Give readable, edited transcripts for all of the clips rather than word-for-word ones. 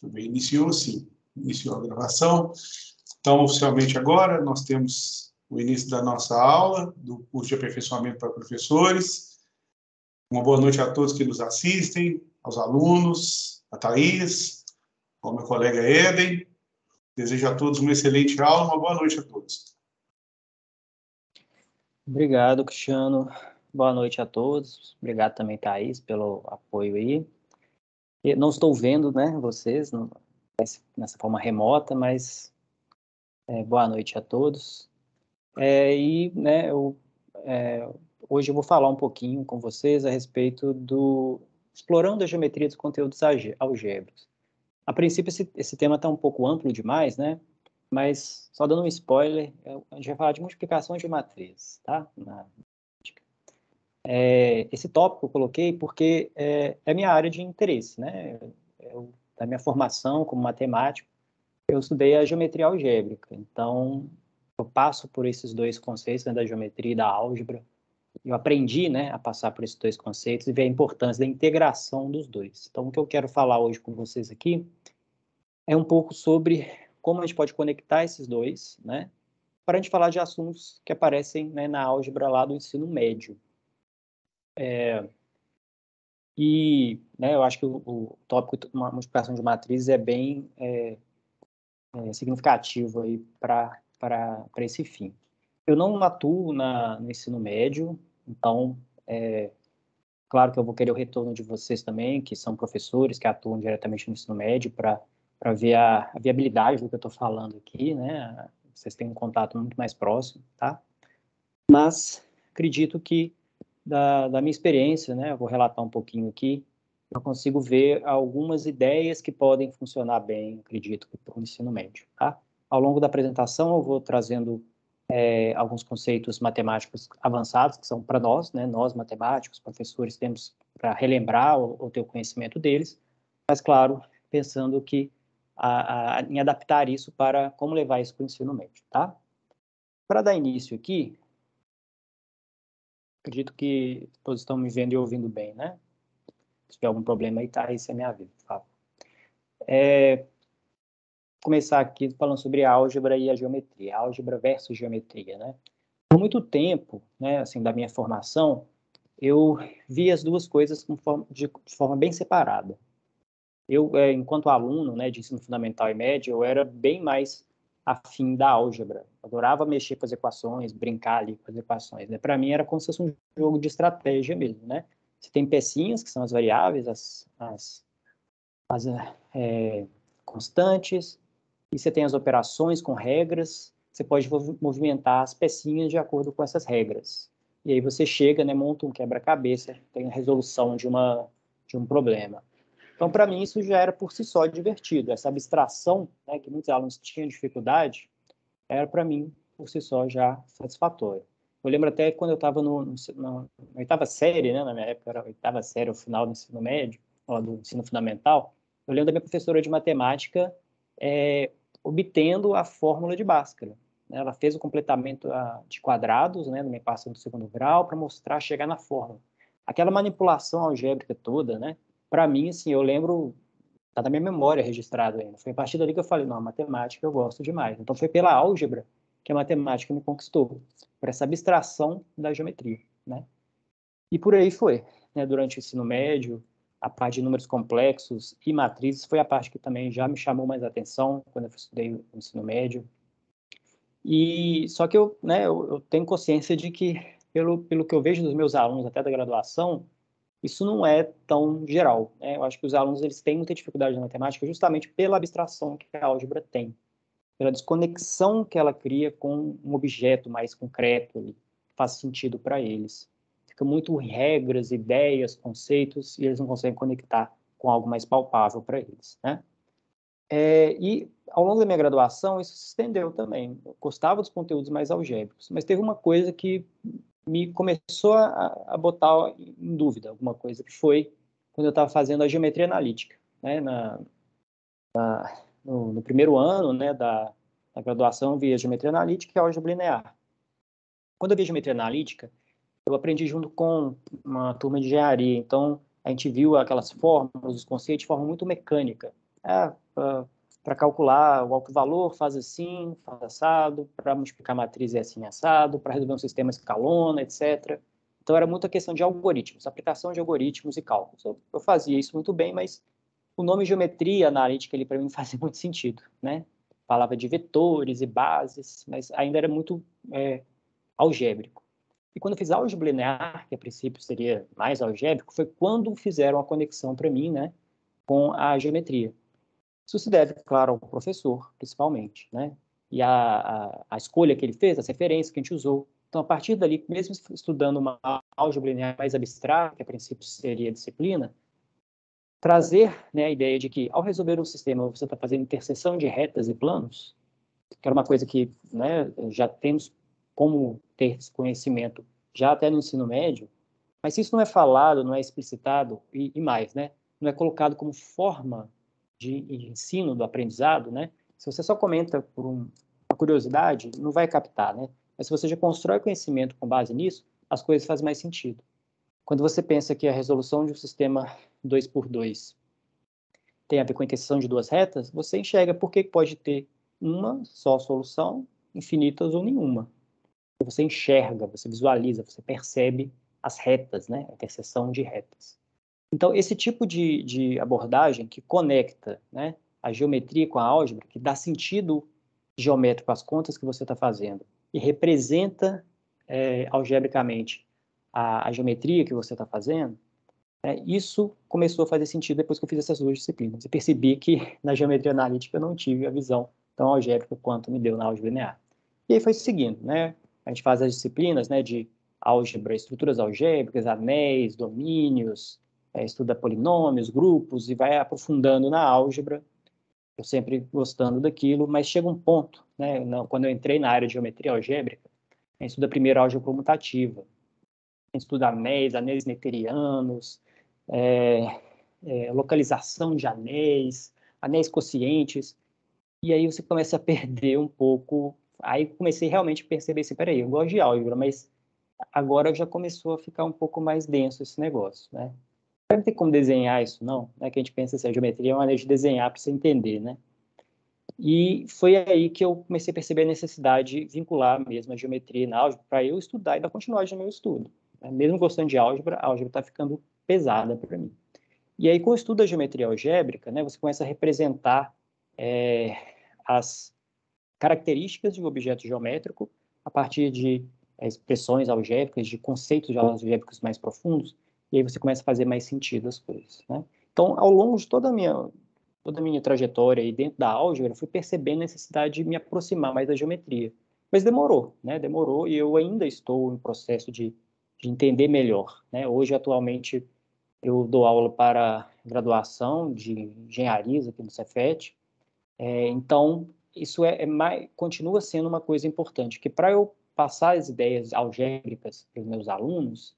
Iniciou, sim. Iniciou a gravação. Então, oficialmente agora, nós temos o início da nossa aula, do curso de aperfeiçoamento para professores. Uma boa noite a todos que nos assistem, aos alunos, a Thaís, ao meu colega Eden. Desejo a todos uma excelente aula, uma boa noite a todos. Obrigado, Cristiano. Boa noite a todos. Obrigado também, Thaís, pelo apoio aí. Eu não estou vendo, né, vocês nessa forma remota, mas boa noite a todos. Hoje eu vou falar um pouquinho com vocês a respeito do explorando a geometria dos conteúdos algébricos. A princípio, esse tema está um pouco amplo demais, né? Mas, só dando um spoiler, a gente vai falar de multiplicação de matriz, tá? Esse tópico eu coloquei porque é minha área de interesse, né? Da minha formação como matemático, eu estudei a geometria algébrica. Então, eu passo por esses dois conceitos, né, da geometria e da álgebra. Eu aprendi, né, a passar por esses dois conceitos e ver a importância da integração dos dois. Então, o que eu quero falar hoje com vocês aqui é um pouco sobre como a gente pode conectar esses dois, né, para a gente falar de assuntos que aparecem, né, na álgebra lá do ensino médio. Eu acho que o tópico uma multiplicação de matrizes é bem significativo aí para esse fim. Eu não atuo no ensino médio, então, claro que eu vou querer o retorno de vocês também, que são professores, que atuam diretamente no ensino médio, para ver a viabilidade do que eu estou falando aqui, né? Vocês têm um contato muito mais próximo, tá? Mas acredito que, da minha experiência, né, eu vou relatar um pouquinho aqui, eu consigo ver algumas ideias que podem funcionar bem, acredito, para o ensino médio, tá? Ao longo da apresentação, eu vou trazendo alguns conceitos matemáticos avançados, que são para nós, né, nós matemáticos, professores, temos para relembrar ou ter o conhecimento deles, mas, claro, pensando que em adaptar isso para como levar isso para o ensino médio, tá? Para dar início aqui, acredito que todos estão me vendo e ouvindo bem, né? Se tiver algum problema aí, tá? Isso é minha vida, por favor. Começar aqui falando sobre a álgebra e a geometria, álgebra versus geometria, né? Por muito tempo, né, assim, da minha formação, eu vi as duas coisas de forma bem separada. Eu, enquanto aluno, né, de ensino fundamental e médio, eu era bem mais afim da álgebra. Adorava mexer com as equações, brincar ali com as equações, né? Para mim era como se fosse um jogo de estratégia mesmo, né? Você tem pecinhas, que são as variáveis, as constantes, e você tem as operações com regras, você pode movimentar as pecinhas de acordo com essas regras. E aí você chega, né, monta um quebra-cabeça, tem a resolução de um problema. Então, para mim, isso já era por si só divertido. Essa abstração, né, que muitos alunos tinham dificuldade, era para mim, por si só, já satisfatório. Eu lembro até quando eu estava na oitava série, né, na minha época era a oitava série, o final do ensino médio, ou do ensino fundamental, eu lembro da minha professora de matemática obtendo a fórmula de Bhaskara. Ela fez o completamento de quadrados, né, no equação do segundo grau, para mostrar, chegar na fórmula. Aquela manipulação algébrica toda, né, para mim, assim, eu lembro, tá na minha memória registrado ainda. Foi a partir dali que eu falei, não, a matemática eu gosto demais. Então, foi pela álgebra que a matemática me conquistou, por essa abstração da geometria, né? E por aí foi, né? Durante o ensino médio, a parte de números complexos e matrizes foi a parte que também já me chamou mais atenção quando eu estudei o ensino médio. E só que eu tenho consciência de que, pelo que eu vejo dos meus alunos até da graduação, isso não é tão geral, né? Eu acho que os alunos eles têm muita dificuldade na matemática justamente pela abstração que a álgebra tem, pela desconexão que ela cria com um objeto mais concreto, que faz sentido para eles. Fica muito regras, ideias, conceitos, e eles não conseguem conectar com algo mais palpável para eles, né? E ao longo da minha graduação, isso se estendeu também. Eu gostava dos conteúdos mais algébricos, mas teve uma coisa que me começou a botar em dúvida, alguma coisa, que foi quando eu estava fazendo a geometria analítica, né? No primeiro ano, né, da graduação, eu vi a geometria analítica e a álgebra linear. Quando eu vi a geometria analítica, eu aprendi junto com uma turma de engenharia, então a gente viu aquelas fórmulas, os conceitos de forma muito mecânica. Para calcular o alto valor, faz assim, faz assado, para multiplicar a matriz é assim, assado, para resolver um sistema escalona, etc. Então, era muita questão de algoritmos, aplicação de algoritmos e cálculos. Eu fazia isso muito bem, mas o nome geometria analítica, para mim, não fazia muito sentido, né? Falava de vetores e bases, mas ainda era muito algébrico. E quando eu fiz álgebra linear, que a princípio seria mais algébrico, foi quando fizeram a conexão para mim, né, com a geometria. Isso se deve, claro, ao professor, principalmente, né? E a escolha que ele fez, as referências que a gente usou. Então, a partir dali, mesmo estudando uma álgebra linear mais abstrata, que a princípio seria disciplina, trazer, né, a ideia de que, ao resolver um sistema, você está fazendo interseção de retas e planos, que era uma coisa que, né, já temos como ter esse conhecimento já até no ensino médio, mas se isso não é falado, não é explicitado, e mais, né, não é colocado como forma de ensino do aprendizado, né, se você só comenta por uma curiosidade, não vai captar, né, mas se você já constrói conhecimento com base nisso, as coisas fazem mais sentido. Quando você pensa que a resolução de um sistema 2x2 tem a ver com a interseção de duas retas, você enxerga por que pode ter uma só solução, infinitas ou nenhuma. Você enxerga, você visualiza, você percebe as retas, né? A interseção de retas. Então, esse tipo de abordagem que conecta, né, a geometria com a álgebra, que dá sentido geométrico às contas que você está fazendo e representa algebricamente a geometria que você está fazendo, isso começou a fazer sentido depois que eu fiz essas duas disciplinas. Eu percebi que na geometria analítica eu não tive a visão tão algébrica quanto me deu na álgebra linear. E aí foi seguindo, né? A gente faz as disciplinas, né, de álgebra, estruturas algébricas, anéis, domínios, estuda polinômios, grupos e vai aprofundando na álgebra. Eu sempre gostando daquilo, mas chega um ponto, né, quando eu entrei na área de geometria algébrica, a gente estuda primeiro álgebra comutativa, a gente estuda anéis, anéis neterianos, localização de anéis, anéis quocientes, e aí você começa a perder um pouco. Aí comecei realmente a perceber assim, peraí, eu gosto de álgebra, mas agora já começou a ficar um pouco mais denso esse negócio, né? Não tem como desenhar isso, não, né? Que a gente pensa assim, a geometria é uma maneira de desenhar para você entender, né? E foi aí que eu comecei a perceber a necessidade de vincular mesmo a geometria na álgebra para eu estudar e dar continuidade no meu estudo, né? Mesmo gostando de álgebra, a álgebra está ficando pesada para mim. E aí, com o estudo da geometria algébrica, né, você começa a representar as características de um objeto geométrico a partir de expressões algébricas, de conceitos algébricos mais profundos, e aí você começa a fazer mais sentido as coisas, né? Então, ao longo de toda a minha trajetória aí dentro da álgebra, eu fui percebendo a necessidade de me aproximar mais da geometria. Mas demorou, né? Demorou, e eu ainda estou em processo de entender melhor, né? Hoje, atualmente, eu dou aula para graduação de engenharias aqui no Cefet. Então, isso continua sendo uma coisa importante, que para eu passar as ideias algébricas para os meus alunos,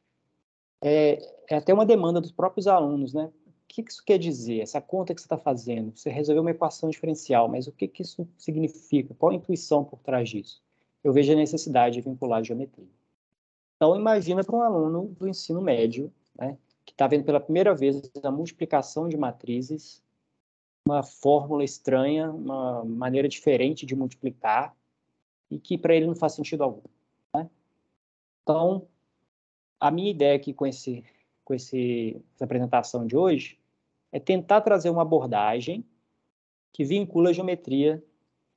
é até uma demanda dos próprios alunos, né? O que isso quer dizer? Essa conta que você está fazendo, você resolveu uma equação diferencial, mas o que isso significa? Qual a intuição por trás disso? Eu vejo a necessidade de vincular a geometria. Então, imagina para um aluno do ensino médio, né, que está vendo pela primeira vez a multiplicação de matrizes, uma fórmula estranha, uma maneira diferente de multiplicar, e que para ele não faz sentido algum, né? Então, a minha ideia aqui essa apresentação de hoje é tentar trazer uma abordagem que vincula a geometria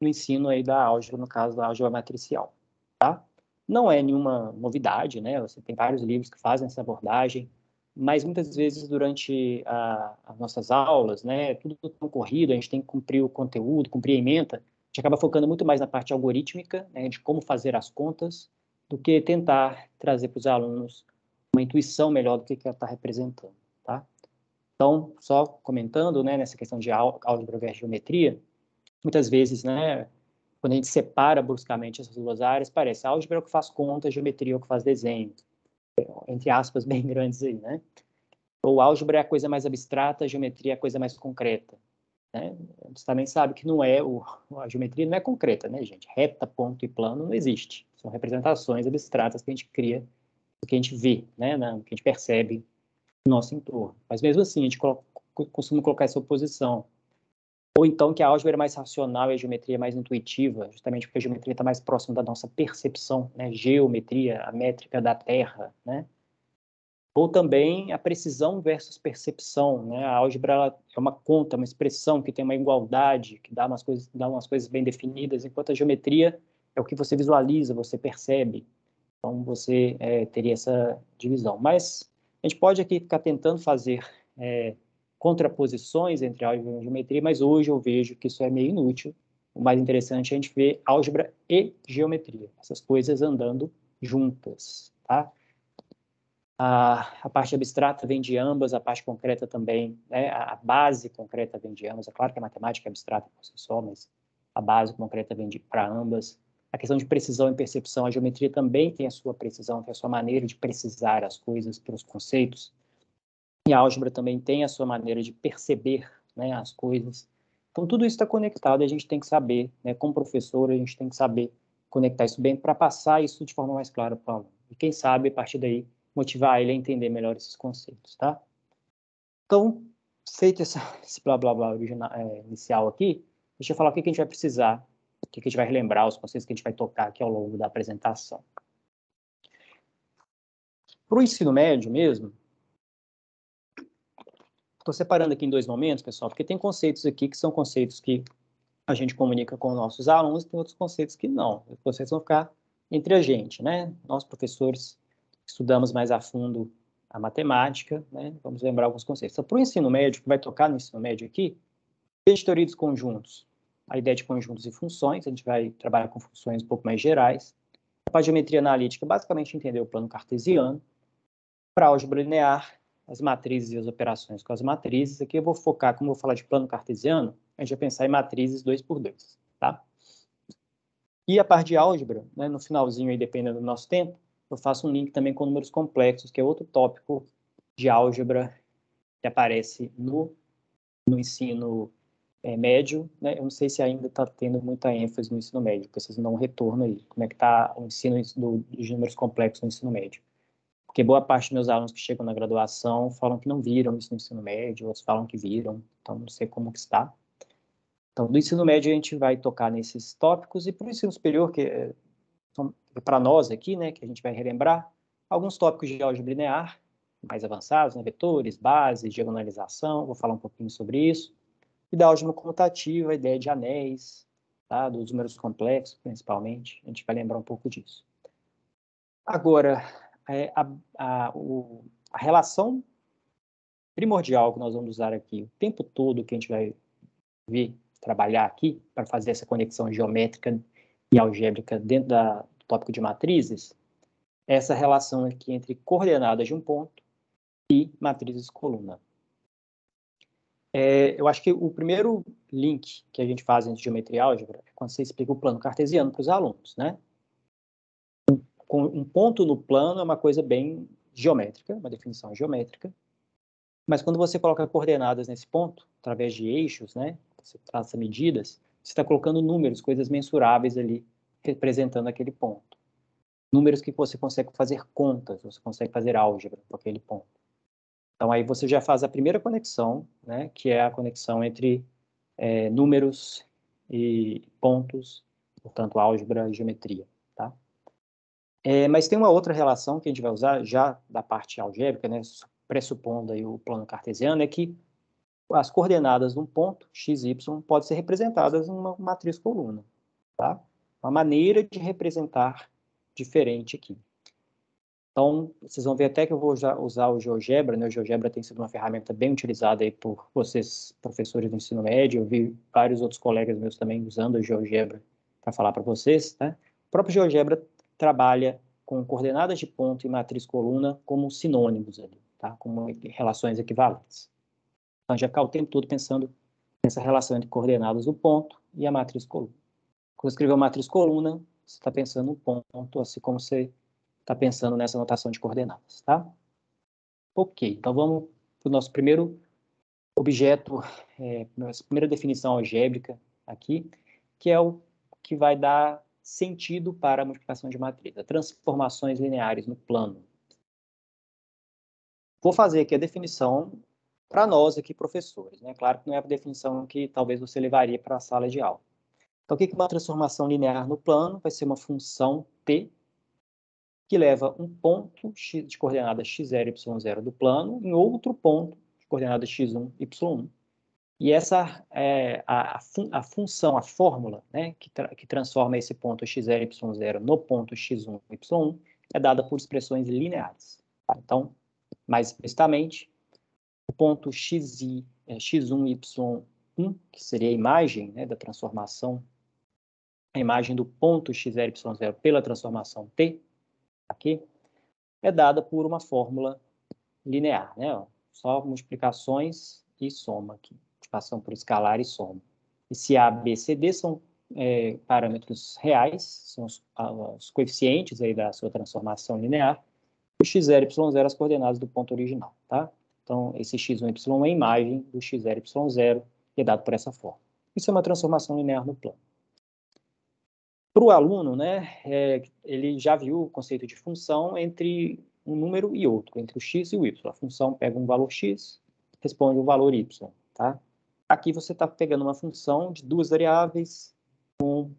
no ensino aí da álgebra, no caso da álgebra matricial, tá? Não é nenhuma novidade, né? Você tem vários livros que fazem essa abordagem, mas muitas vezes durante as nossas aulas, né, tudo tão corrido, a gente tem que cumprir o conteúdo, cumprir a ementa, a gente acaba focando muito mais na parte algorítmica, né, de como fazer as contas, do que tentar trazer para os alunos uma intuição melhor do que ela está representando, tá? Então, só comentando, né, nessa questão de álgebra versus geometria, muitas vezes, né, quando a gente separa bruscamente essas duas áreas, parece álgebra é o que faz conta, geometria é o que faz desenho, entre aspas bem grandes aí, né? Ou álgebra é a coisa mais abstrata, a geometria é a coisa mais concreta, né? Você também sabe que a geometria não é concreta, né, gente? Reta, ponto e plano não existe. São representações abstratas que a gente cria, que a gente vê, né, que a gente percebe no nosso entorno. Mas mesmo assim, a gente costuma colocar essa oposição. Ou então que a álgebra é mais racional e a geometria é mais intuitiva, justamente porque a geometria está mais próxima da nossa percepção, né? Geometria, a métrica da Terra, né? Ou também a precisão versus percepção, né? A álgebra ela é uma conta, uma expressão que tem uma igualdade, que dá umas coisas bem definidas, enquanto a geometria é o que você visualiza, você percebe. Então, você teria essa divisão. Mas a gente pode aqui ficar tentando fazer contraposições entre álgebra e geometria, mas hoje eu vejo que isso é meio inútil. O mais interessante é a gente ver álgebra e geometria, essas coisas andando juntas, tá? A parte abstrata vem de ambas, a parte concreta também, né? A base concreta vem de ambas. É claro que a matemática é abstrata por si só, mas a base concreta vem para ambas. A questão de precisão e percepção, a geometria também tem a sua precisão, tem a sua maneira de precisar as coisas pelos conceitos. E a álgebra também tem a sua maneira de perceber, né, as coisas. Então, tudo isso está conectado e a gente tem que saber, né, como professor, a gente tem que saber conectar isso bem para passar isso de forma mais clara para o aluno. E quem sabe, a partir daí, motivar ele a entender melhor esses conceitos, tá? Então, feito esse blá blá blá inicial aqui, deixa eu falar o que a gente vai precisar, o que a gente vai relembrar, os conceitos que a gente vai tocar aqui ao longo da apresentação. Para o ensino médio mesmo, estou separando aqui em dois momentos, pessoal, porque tem conceitos aqui que são conceitos que a gente comunica com nossos alunos e tem outros conceitos que não. Os conceitos vão ficar entre a gente, né? Nós, professores, estudamos mais a fundo a matemática, né? Vamos lembrar alguns conceitos. Então, para o ensino médio, que vai tocar no ensino médio aqui, teoria dos conjuntos, a ideia de conjuntos e funções, a gente vai trabalhar com funções um pouco mais gerais. Para a geometria analítica, basicamente entender o plano cartesiano. Para a álgebra linear, as matrizes e as operações com as matrizes. Aqui eu vou focar, como eu vou falar de plano cartesiano, a gente vai pensar em matrizes 2x2, tá? E a parte de álgebra, né, no finalzinho aí, dependendo do nosso tempo, eu faço um link também com números complexos, que é outro tópico de álgebra que aparece no ensino médio, né? Eu não sei se ainda está tendo muita ênfase no ensino médio, porque vocês não dão um retorno aí. Como é que está o ensino dos números complexos no ensino médio? Porque boa parte dos meus alunos que chegam na graduação falam que não viram isso no ensino médio, outros falam que viram, então não sei como que está. Então, do ensino médio a gente vai tocar nesses tópicos, e para o ensino superior, que é para nós aqui, né, que a gente vai relembrar, alguns tópicos de álgebra linear, mais avançados, né, vetores, bases, diagonalização, vou falar um pouquinho sobre isso, e da álgebra comutativa, a ideia de anéis, tá, dos números complexos, principalmente, a gente vai lembrar um pouco disso. Agora, a relação primordial que nós vamos usar aqui o tempo todo, que a gente vai ver, trabalhar aqui, para fazer essa conexão geométrica e algébrica dentro do tópico de matrizes, é essa relação aqui entre coordenadas de um ponto e matrizes coluna. Eu acho que o primeiro link que a gente faz entre geometria e álgebra é quando você explica o plano cartesiano para os alunos, né? Um ponto no plano é uma coisa bem geométrica, uma definição geométrica, mas quando você coloca coordenadas nesse ponto, através de eixos, né? Você traça medidas, você está colocando números, coisas mensuráveis ali, representando aquele ponto. Números que você consegue fazer contas, você consegue fazer álgebra com aquele ponto. Então, aí você já faz a primeira conexão, né, que é a conexão entre números e pontos, portanto, álgebra e geometria, tá? Mas tem uma outra relação que a gente vai usar já da parte algébrica, né, pressupondo aí o plano cartesiano, é que as coordenadas de um ponto, x, y, podem ser representadas em uma matriz coluna, tá? Uma maneira de representar diferente aqui. Então, vocês vão ver até que eu vou usar o GeoGebra, né? O GeoGebra tem sido uma ferramenta bem utilizada aí por vocês, professores do ensino médio. Eu vi vários outros colegas meus também usando o GeoGebra para falar para vocês, né? O próprio GeoGebra trabalha com coordenadas de ponto e matriz coluna como sinônimos ali, tá? Como relações equivalentes. Então, a gente vai ficar o tempo todo pensando nessa relação entre coordenadas do ponto e a matriz coluna. Quando escrever uma matriz coluna, você está pensando no ponto, assim como você está pensando nessa notação de coordenadas, tá? Ok, então vamos para o nosso primeiro objeto, nossa primeira definição algébrica aqui, que é o que vai dar sentido para a multiplicação de matriz, transformações lineares no plano. Vou fazer aqui a definição para nós aqui, professores, né? Claro que não é a definição que talvez você levaria para a sala de aula. Então, o que é uma transformação linear no plano? Vai ser uma função t que leva um ponto x de coordenada x0, y0 do plano em outro ponto de coordenada x1, y1. E essa é a função, a fórmula, né, que transforma esse ponto x0, y0 no ponto x1, y1, é dada por expressões lineares. Tá? Então, mais explicitamente, o ponto x1, y1, que seria a imagem, né, da transformação, a imagem do ponto x0, y0 pela transformação t, aqui, é dada por uma fórmula linear, né? Só multiplicações e soma aqui, multiplicação por escalar e soma. E se A, B, C, D são parâmetros reais, são os coeficientes aí da sua transformação linear, o x0 e y0 as coordenadas do ponto original, tá? Então, esse x1 e y1 é a imagem do x0 e y0, que é dado por essa forma. Isso é uma transformação linear no plano. Para o aluno, né, ele já viu o conceito de função entre um número e outro, entre o x e o y. A função pega um valor x, responde um valor y. Tá? Aqui você está pegando uma função de duas variáveis com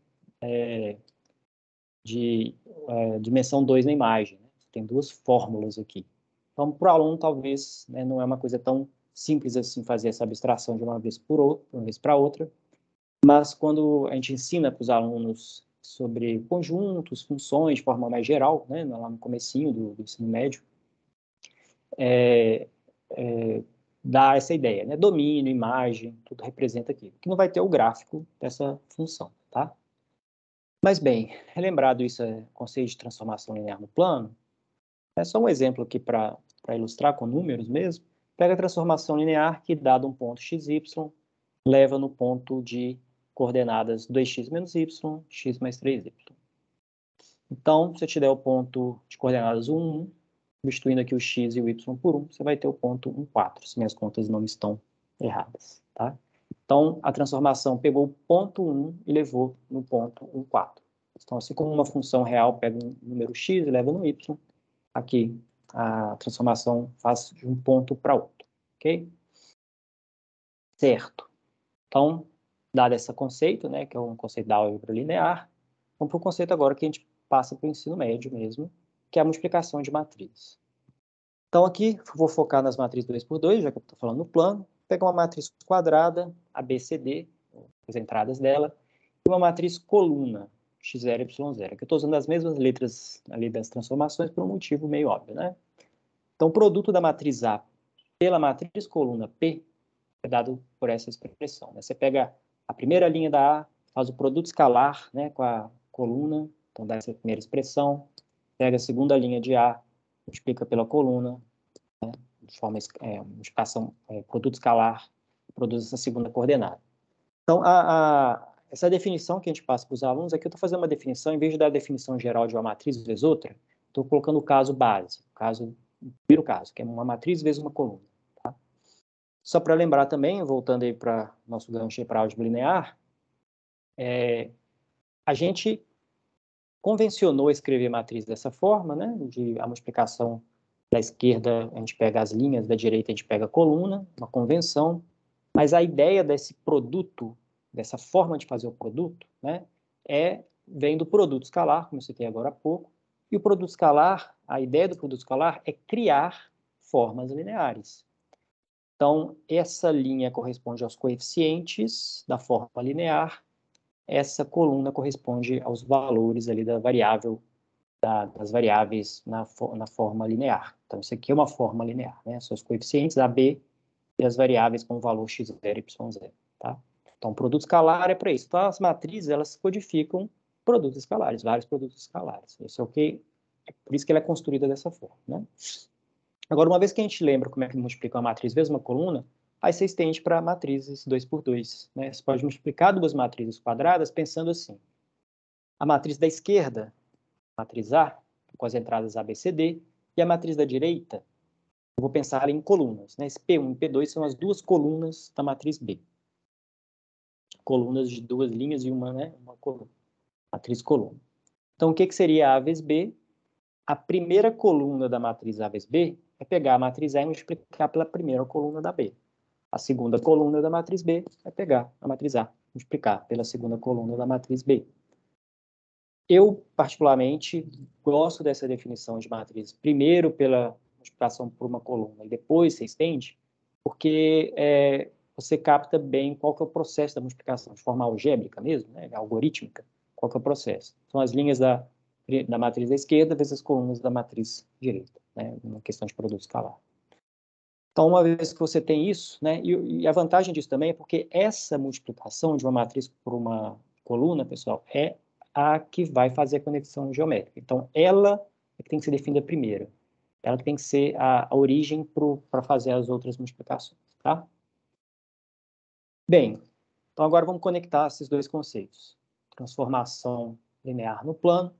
dimensão 2 na imagem. Né? Tem duas fórmulas aqui. Então, para o aluno, talvez, né, não é uma coisa tão simples assim fazer essa abstração de uma vez para outra, mas quando a gente ensina para os alunos sobre conjuntos, funções, de forma mais geral, né, lá no comecinho do ensino médio, dá essa ideia, né? Domínio, imagem, tudo representa aquilo. Que não vai ter o gráfico dessa função, tá? Mas, bem, relembrado isso, conceito de transformação linear no plano, é só um exemplo aqui para ilustrar com números mesmo. Pega a transformação linear que, dado um ponto xy, leva no ponto de coordenadas 2x menos y, x mais 3y. Então, se eu te der o ponto de coordenadas 1, 1, substituindo aqui o x e o y por 1, você vai ter o ponto 1, 4, se minhas contas não estão erradas. Tá? Então, a transformação pegou o ponto 1 e levou no ponto 1, 4. Então, assim como uma função real pega um número x e leva no y, aqui a transformação faz de um ponto para outro. Ok? Certo. Então, dado esse conceito, né, que é um conceito da álgebra linear, vamos para o conceito agora que a gente passa para o ensino médio mesmo, que é a multiplicação de matrizes. Então, aqui, vou focar nas matrizes 2 por 2, já que eu estou falando no plano. Vou pegar uma matriz quadrada, ABCD, as entradas dela, e uma matriz coluna, x0, y0, que eu estou usando as mesmas letras ali das transformações por um motivo meio óbvio, né? Então, o produto da matriz A pela matriz coluna P é dado por essa expressão. Né? Você pega a primeira linha da A, faz o produto escalar, né, com a coluna, então dá essa primeira expressão, pega a segunda linha de A, multiplica pela coluna, né, de forma multiplicação, produto escalar, produz essa segunda coordenada. Então, essa definição que a gente passa para os alunos, aqui eu estou fazendo uma definição, em vez de dar a definição geral de uma matriz vezes outra, estou colocando o caso base, o primeiro caso, que é uma matriz vezes uma coluna. Só para lembrar também, voltando aí para nosso gancho para álgebra linear, a gente convencionou escrever matriz dessa forma, né? A multiplicação da esquerda, a gente pega as linhas, da direita a gente pega a coluna, uma convenção, mas a ideia desse produto, dessa forma de fazer o produto, né, vem do produto escalar, como eu citei agora há pouco, e o produto escalar, a ideia do produto escalar é criar formas lineares. Então, essa linha corresponde aos coeficientes da forma linear, essa coluna corresponde aos valores ali da variável, das variáveis na forma linear. Então, isso aqui é uma forma linear, né? São os coeficientes AB e as variáveis com o valor x0 e y0, tá? Então, produto escalar é para isso. Então, as matrizes, elas codificam produtos escalares, vários produtos escalares. Isso é o que, por isso que ela é construída dessa forma, né? Agora, uma vez que a gente lembra como é que multiplica uma matriz vezes uma coluna, aí você estende para matrizes 2 por 2. Né? Você pode multiplicar duas matrizes quadradas pensando assim. A matriz da esquerda, matriz A, com as entradas A, B, C, D, e a matriz da direita, eu vou pensar em colunas. Né? Esse P1 e P2 são as duas colunas da matriz B. Colunas de duas linhas e uma coluna. Matriz coluna. Então, o que seria A vezes B? A primeira coluna da matriz A vezes B é pegar a matriz A e multiplicar pela primeira coluna da B. a segunda coluna da matriz B vai pegar a matriz A, multiplicar pela segunda coluna da matriz B. Eu, particularmente, gosto dessa definição de matriz, primeiro pela multiplicação por uma coluna e depois você estende, porque você capta bem qual que é o processo da multiplicação, de forma algébrica mesmo, né, algorítmica, qual que é o processo. São as linhas da matriz da esquerda vezes as colunas da matriz direita, né, uma questão de produto escalar. Então, uma vez que você tem isso, né, e a vantagem disso também é porque essa multiplicação de uma matriz por uma coluna, pessoal, é a que vai fazer a conexão geométrica. Então, ela é que tem que ser definida primeiro. Ela tem que ser a origem para fazer as outras multiplicações, tá? Bem, então agora vamos conectar esses dois conceitos. Transformação linear no plano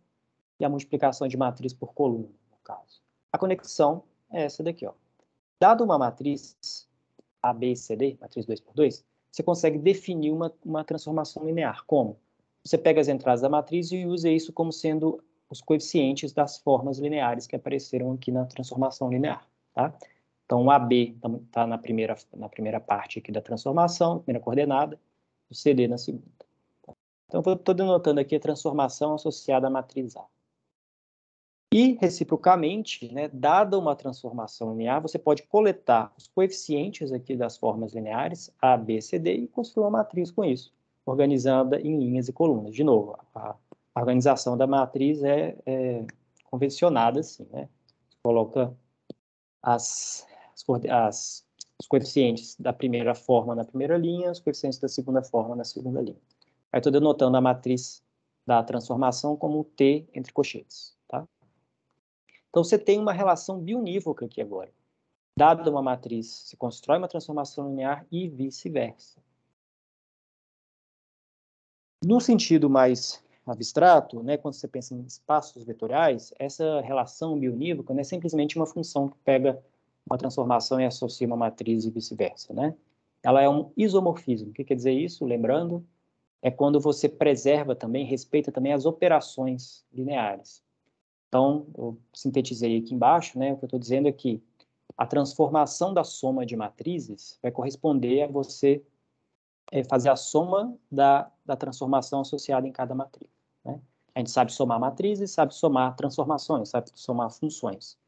e a multiplicação de matriz por coluna, no caso. A conexão é essa daqui, ó. Dado uma matriz ABCD, matriz 2 por 2, você consegue definir uma transformação linear. Como? Você pega as entradas da matriz e usa isso como sendo os coeficientes das formas lineares que apareceram aqui na transformação linear, tá? Então, o AB está na primeira parte aqui da transformação, primeira coordenada, o CD na segunda. Então, eu estou denotando aqui a transformação associada à matriz A. E, reciprocamente, né, dada uma transformação linear, você pode coletar os coeficientes aqui das formas lineares, A, B, C, D, e construir uma matriz com isso, organizada em linhas e colunas. De novo, a organização da matriz é convencionada assim, né? Você coloca os coeficientes da primeira forma na primeira linha, os coeficientes da segunda forma na segunda linha. Aí estou denotando a matriz da transformação como T entre colchetes, tá? Então, você tem uma relação biunívoca aqui agora. Dada uma matriz, se constrói uma transformação linear e vice-versa. No sentido mais abstrato, né, quando você pensa em espaços vetoriais, essa relação biunívoca não é simplesmente uma função que pega uma transformação e associa uma matriz e vice-versa, né? Ela é um isomorfismo. O que quer dizer isso? Lembrando, é quando você preserva também, respeita também as operações lineares. Então, eu sintetizei aqui embaixo, né? O que eu estou dizendo é que a transformação da soma de matrizes vai corresponder a você fazer a soma da transformação associada em cada matriz, né? A gente sabe somar matrizes, sabe somar transformações, sabe somar funções.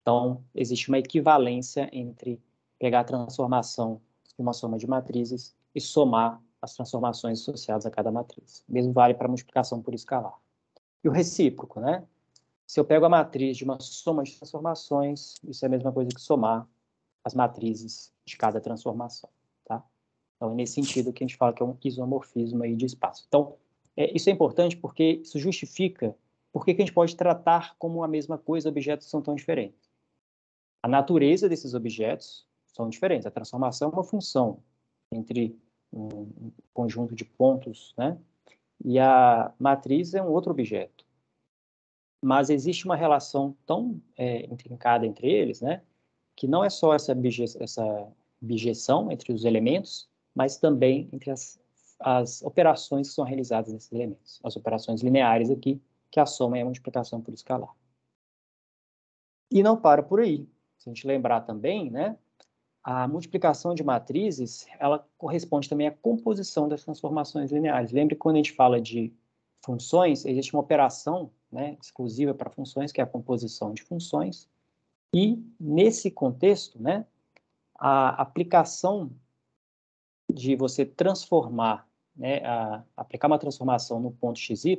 Então, existe uma equivalência entre pegar a transformação de uma soma de matrizes e somar as transformações associadas a cada matriz. O mesmo vale para a multiplicação por escalar. E o recíproco, né? Se eu pego a matriz de uma soma de transformações, isso é a mesma coisa que somar as matrizes de cada transformação, tá? Então, é nesse sentido que a gente fala que é um isomorfismo aí de espaço. Então, isso é importante porque isso justifica por que a gente pode tratar como a mesma coisa objetos que são tão diferentes. A natureza desses objetos são diferentes. A transformação é uma função entre um conjunto de pontos, né? E a matriz é um outro objeto. Mas existe uma relação tão intrincada entre eles, né, que não é só essa bijeção entre os elementos, mas também entre as operações que são realizadas nesses elementos. As operações lineares aqui, que a soma é a multiplicação por escalar. E não para por aí. Se a gente lembrar também, né, a multiplicação de matrizes, ela corresponde também à composição das transformações lineares. Lembre que quando a gente fala de funções, existe uma operação, né, exclusiva para funções, que é a composição de funções, e nesse contexto, né, a aplicação de você transformar, né, aplicar uma transformação no ponto xy,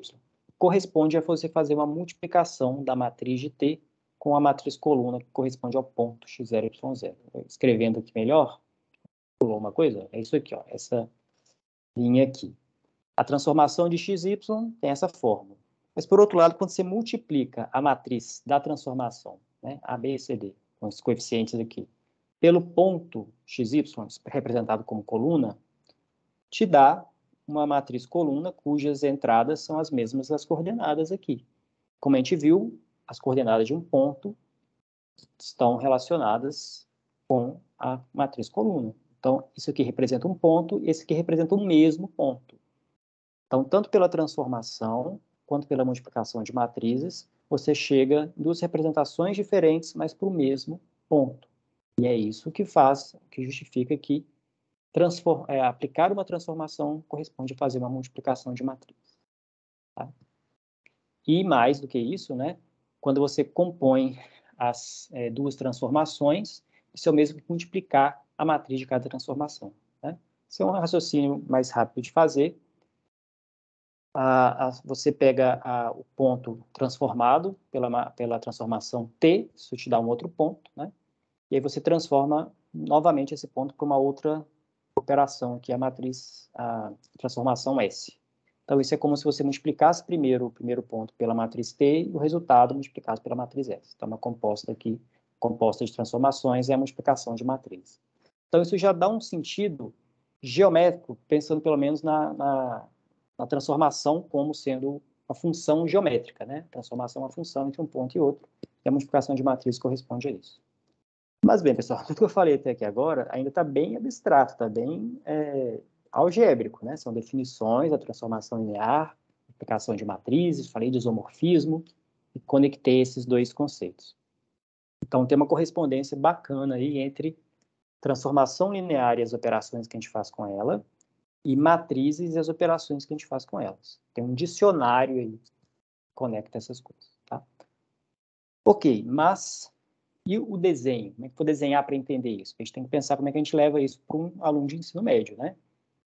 corresponde a você fazer uma multiplicação da matriz de T com a matriz coluna, que corresponde ao ponto x0, y0. Escrevendo aqui melhor, pulou uma coisa? É isso aqui, ó, essa linha aqui. A transformação de xy tem essa fórmula. Mas, por outro lado, quando você multiplica a matriz da transformação, né, A, B, C, D, com os coeficientes aqui, pelo ponto xy, representado como coluna, te dá uma matriz coluna cujas entradas são as mesmas das coordenadas aqui. Como a gente viu, as coordenadas de um ponto estão relacionadas com a matriz coluna. Então, isso aqui representa um ponto, esse aqui representa o mesmo ponto. Então, tanto pela transformação, quanto pela multiplicação de matrizes, você chega em duas representações diferentes, mas para o mesmo ponto. E é isso que justifica que aplicar uma transformação corresponde a fazer uma multiplicação de matriz. Tá? E mais do que isso, né, quando você compõe as duas transformações, isso é o mesmo que multiplicar a matriz de cada transformação. Né? Esse é um raciocínio mais rápido de fazer. Você pega o ponto transformado pela transformação T, isso te dá um outro ponto, né? E aí você transforma novamente esse ponto para uma outra operação, que é a transformação S. Então, isso é como se você multiplicasse primeiro o primeiro ponto pela matriz T e o resultado multiplicasse pela matriz S. Então, uma composta de transformações é a multiplicação de matriz. Então, isso já dá um sentido geométrico, pensando pelo menos na transformação como sendo uma função geométrica, né? Transformação é uma função entre um ponto e outro, e a multiplicação de matriz corresponde a isso. Mas bem, pessoal, tudo que eu falei até aqui agora ainda está bem abstrato, está bem algébrico, né? São definições da transformação linear, aplicação de matrizes, falei de isomorfismo, e conectei esses dois conceitos. Então, tem uma correspondência bacana aí entre transformação linear e as operações que a gente faz com ela, e matrizes e as operações que a gente faz com elas. Tem um dicionário aí que conecta essas coisas, tá? Ok, mas e o desenho? Como é que eu vou desenhar para entender isso? A gente tem que pensar como é que a gente leva isso para um aluno de ensino médio, né?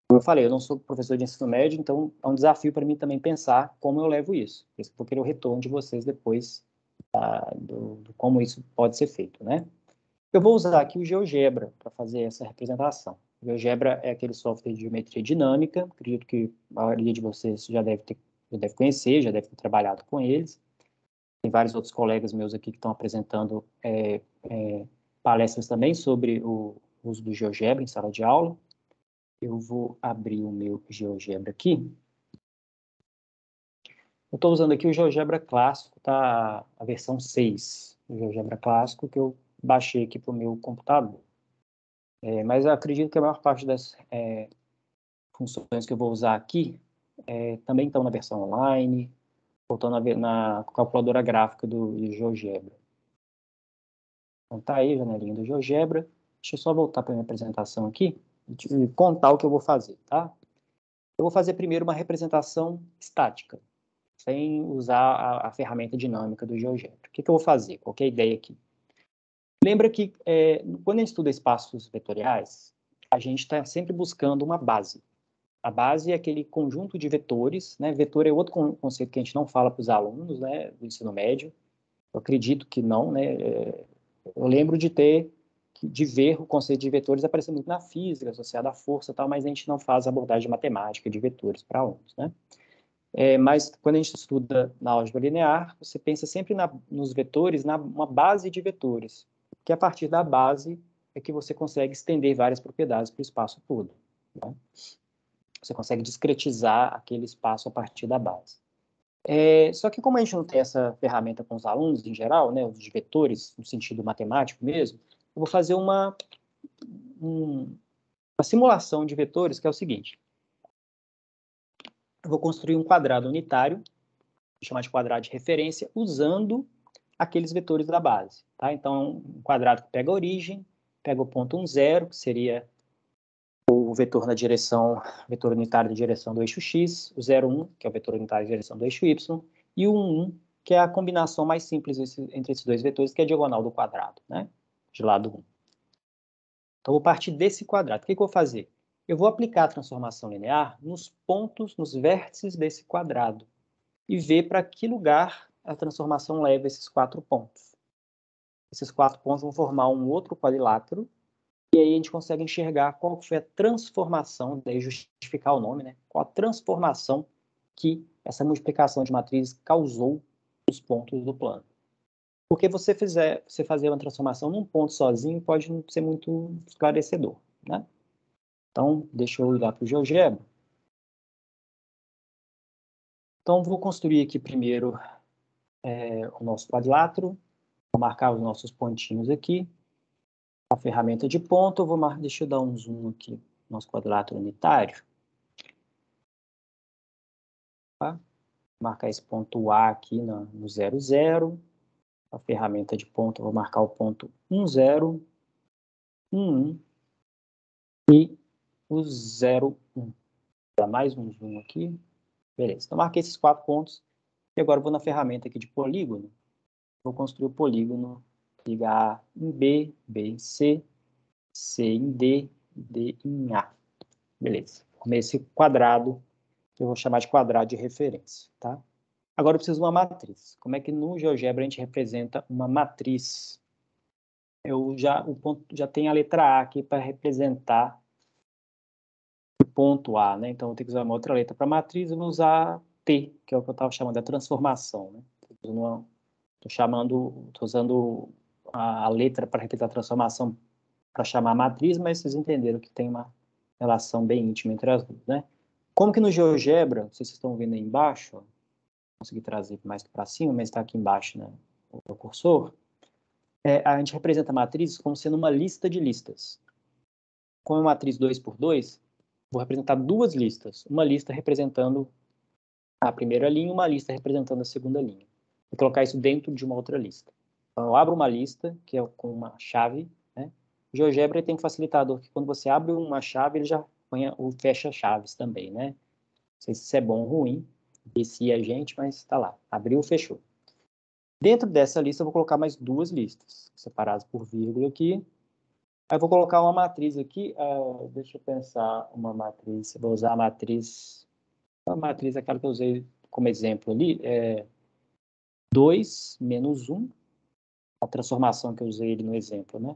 Como eu falei, eu não sou professor de ensino médio, então é um desafio para mim também pensar como eu levo isso. Por isso que eu vou querer o retorno de vocês depois do como isso pode ser feito, né? Eu vou usar aqui o GeoGebra para fazer essa representação. O GeoGebra é aquele software de geometria dinâmica, acredito que a maioria de vocês já deve conhecer, já deve ter trabalhado com eles. Tem vários outros colegas meus aqui que estão apresentando palestras também sobre o uso do GeoGebra em sala de aula. Eu vou abrir o meu GeoGebra aqui. Eu estou usando aqui o GeoGebra clássico, tá? A versão 6, o GeoGebra clássico que eu baixei aqui para o meu computador. Mas eu acredito que a maior parte das funções que eu vou usar aqui também estão na versão online, ou estão na calculadora gráfica do GeoGebra. Então tá aí a janelinha do GeoGebra. Deixa eu só voltar para a minha apresentação aqui e contar o que eu vou fazer, tá? Eu vou fazer primeiro uma representação estática, sem usar a ferramenta dinâmica do GeoGebra. O que eu vou fazer? Qual que é a ideia aqui? Lembra que quando a gente estuda espaços vetoriais, a gente está sempre buscando uma base. A base é aquele conjunto de vetores, né? Vetor é outro conceito que a gente não fala para os alunos, né, do ensino médio. Eu acredito que não, né? Eu lembro de ver o conceito de vetores aparecer muito na física, associado à força e tal, mas a gente não faz abordagem matemática de vetores para alunos, né? Mas quando a gente estuda na álgebra linear, você pensa sempre nos vetores, uma base de vetores, que a partir da base é que você consegue estender várias propriedades para o espaço todo, né? Você consegue discretizar aquele espaço a partir da base. Só que como a gente não tem essa ferramenta com os alunos em geral, né, os de vetores, no sentido matemático mesmo, eu vou fazer uma simulação de vetores, que é o seguinte. Eu vou construir um quadrado unitário, vou chamar de quadrado de referência, usando aqueles vetores da base. Tá? Então, um quadrado que pega a origem, pega o ponto 1, 0, que seria o vetor vetor unitário da direção do eixo x, o 0, 1, que é o vetor unitário da direção do eixo y, e o 1, 1, que é a combinação mais simples entre esses dois vetores, que é a diagonal do quadrado, né? De lado 1. Então, eu vou partir desse quadrado. O que eu vou fazer? Eu vou aplicar a transformação linear nos pontos, nos vértices desse quadrado, e ver para que lugar a transformação leva esses 4 pontos. Esses 4 pontos vão formar um outro quadrilátero, e aí a gente consegue enxergar qual foi a transformação, daí justificar o nome, né? Qual a transformação que essa multiplicação de matrizes causou nos pontos do plano. Porque você fazer uma transformação num ponto sozinho pode não ser muito esclarecedor, né? Então, deixa eu ir lá para o GeoGebra. Então, vou construir aqui primeiro o nosso quadrilátero, vou marcar os nossos pontinhos aqui. A ferramenta de ponto, deixa eu dar um zoom aqui no nosso quadrilátero unitário. Tá? Marcar esse ponto A aqui no 0, 0. A ferramenta de ponto, vou marcar o ponto 1, 0, 1, 1 e o 0, 1. Dá mais um zoom aqui. Beleza. Então, marquei esses 4 pontos. E agora eu vou na ferramenta aqui de polígono. Vou construir o polígono. Ligar A em B, B em C, C em D, D em A. Beleza. Formei esse quadrado, que eu vou chamar de quadrado de referência, tá? Agora eu preciso de uma matriz. Como é que no GeoGebra a gente representa uma matriz? O ponto já tem a letra A aqui para representar o ponto A, né? Então eu tenho que usar uma outra letra para matriz, eu vou usar T, que é o que eu estava chamando da transformação, né? Estou usando a letra para representar a transformação para chamar a matriz, mas vocês entenderam que tem uma relação bem íntima entre as duas, né? Como que no GeoGebra, não sei se vocês estão vendo aí embaixo, ó, consegui trazer mais para cima, mas está aqui embaixo, né, o cursor, a gente representa matrizes como sendo uma lista de listas. Como é uma matriz 2 por 2, vou representar duas listas. Uma lista representando a primeira linha e uma lista representando a segunda linha. Vou colocar isso dentro de uma outra lista. Então, eu abro uma lista, que é com uma chave, né? O GeoGebra tem um facilitador que quando você abre uma chave, ele já põe o fecha-chaves também, né? Não sei se isso é bom ou ruim, vicia a gente, mas está lá. Abriu, fechou. Dentro dessa lista, eu vou colocar mais duas listas, separadas por vírgula aqui. Aí eu vou colocar uma matriz aqui. Deixa eu pensar uma matriz. Eu vou usar a matriz... A matriz é aquela que eu usei como exemplo ali. 2 menos 1. A transformação que eu usei ali no exemplo, né?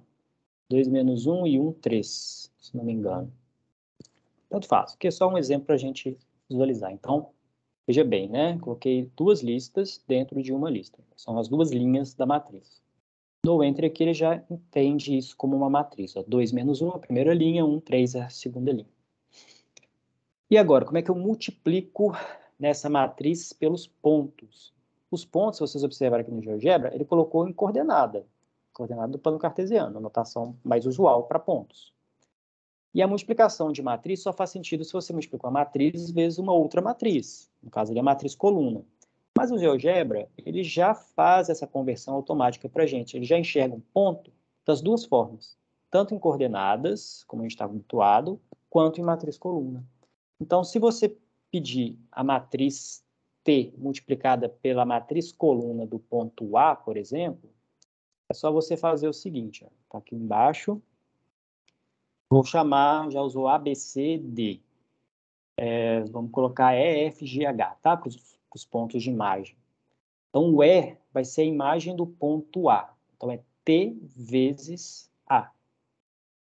2 menos 1 e 1, 3, se não me engano. Tanto faz, porque é só um exemplo para a gente visualizar. Então, veja bem, né? Coloquei duas listas dentro de uma lista. São as duas linhas da matriz. No Enter aqui, ele já entende isso como uma matriz. 2 menos 1 a primeira linha, 1, 3 a segunda linha. E agora, como é que eu multiplico nessa matriz pelos pontos? Os pontos, se vocês observarem aqui no GeoGebra, ele colocou em coordenada do plano cartesiano, a notação mais usual para pontos. E a multiplicação de matriz só faz sentido se você multiplica uma matriz vezes uma outra matriz. No caso, ali é a matriz coluna. Mas o GeoGebra, ele já faz essa conversão automática para a gente. Ele já enxerga um ponto das duas formas. Tanto em coordenadas, como a gente está habituado, quanto em matriz coluna. Então, se você pedir a matriz T multiplicada pela matriz coluna do ponto A, por exemplo, é só você fazer o seguinte. Está aqui embaixo. Vou chamar, já usou A, B, C, D. Vamos colocar E, F, G, H, tá? Para os pontos de imagem. Então, o E vai ser a imagem do ponto A. Então, é T vezes A.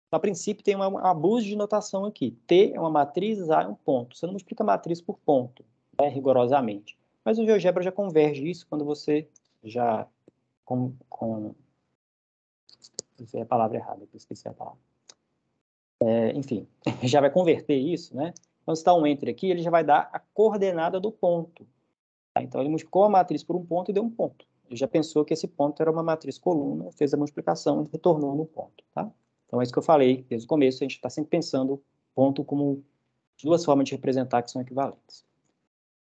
Então, a princípio, tem um abuso de notação aqui. T é uma matriz, A é um ponto. Você não multiplica matriz por ponto, né, rigorosamente. Mas o GeoGebra já converge isso quando você já... Esqueci a palavra errada, esqueci a palavra. Enfim, já vai converter isso, né? Quando está um Enter aqui, ele já vai dar a coordenada do ponto. Tá? Então, ele multiplicou a matriz por um ponto e deu um ponto. Ele já pensou que esse ponto era uma matriz coluna, fez a multiplicação e retornou no ponto. Tá? Então, é isso que eu falei desde o começo. A gente está sempre pensando ponto como duas formas de representar que são equivalentes.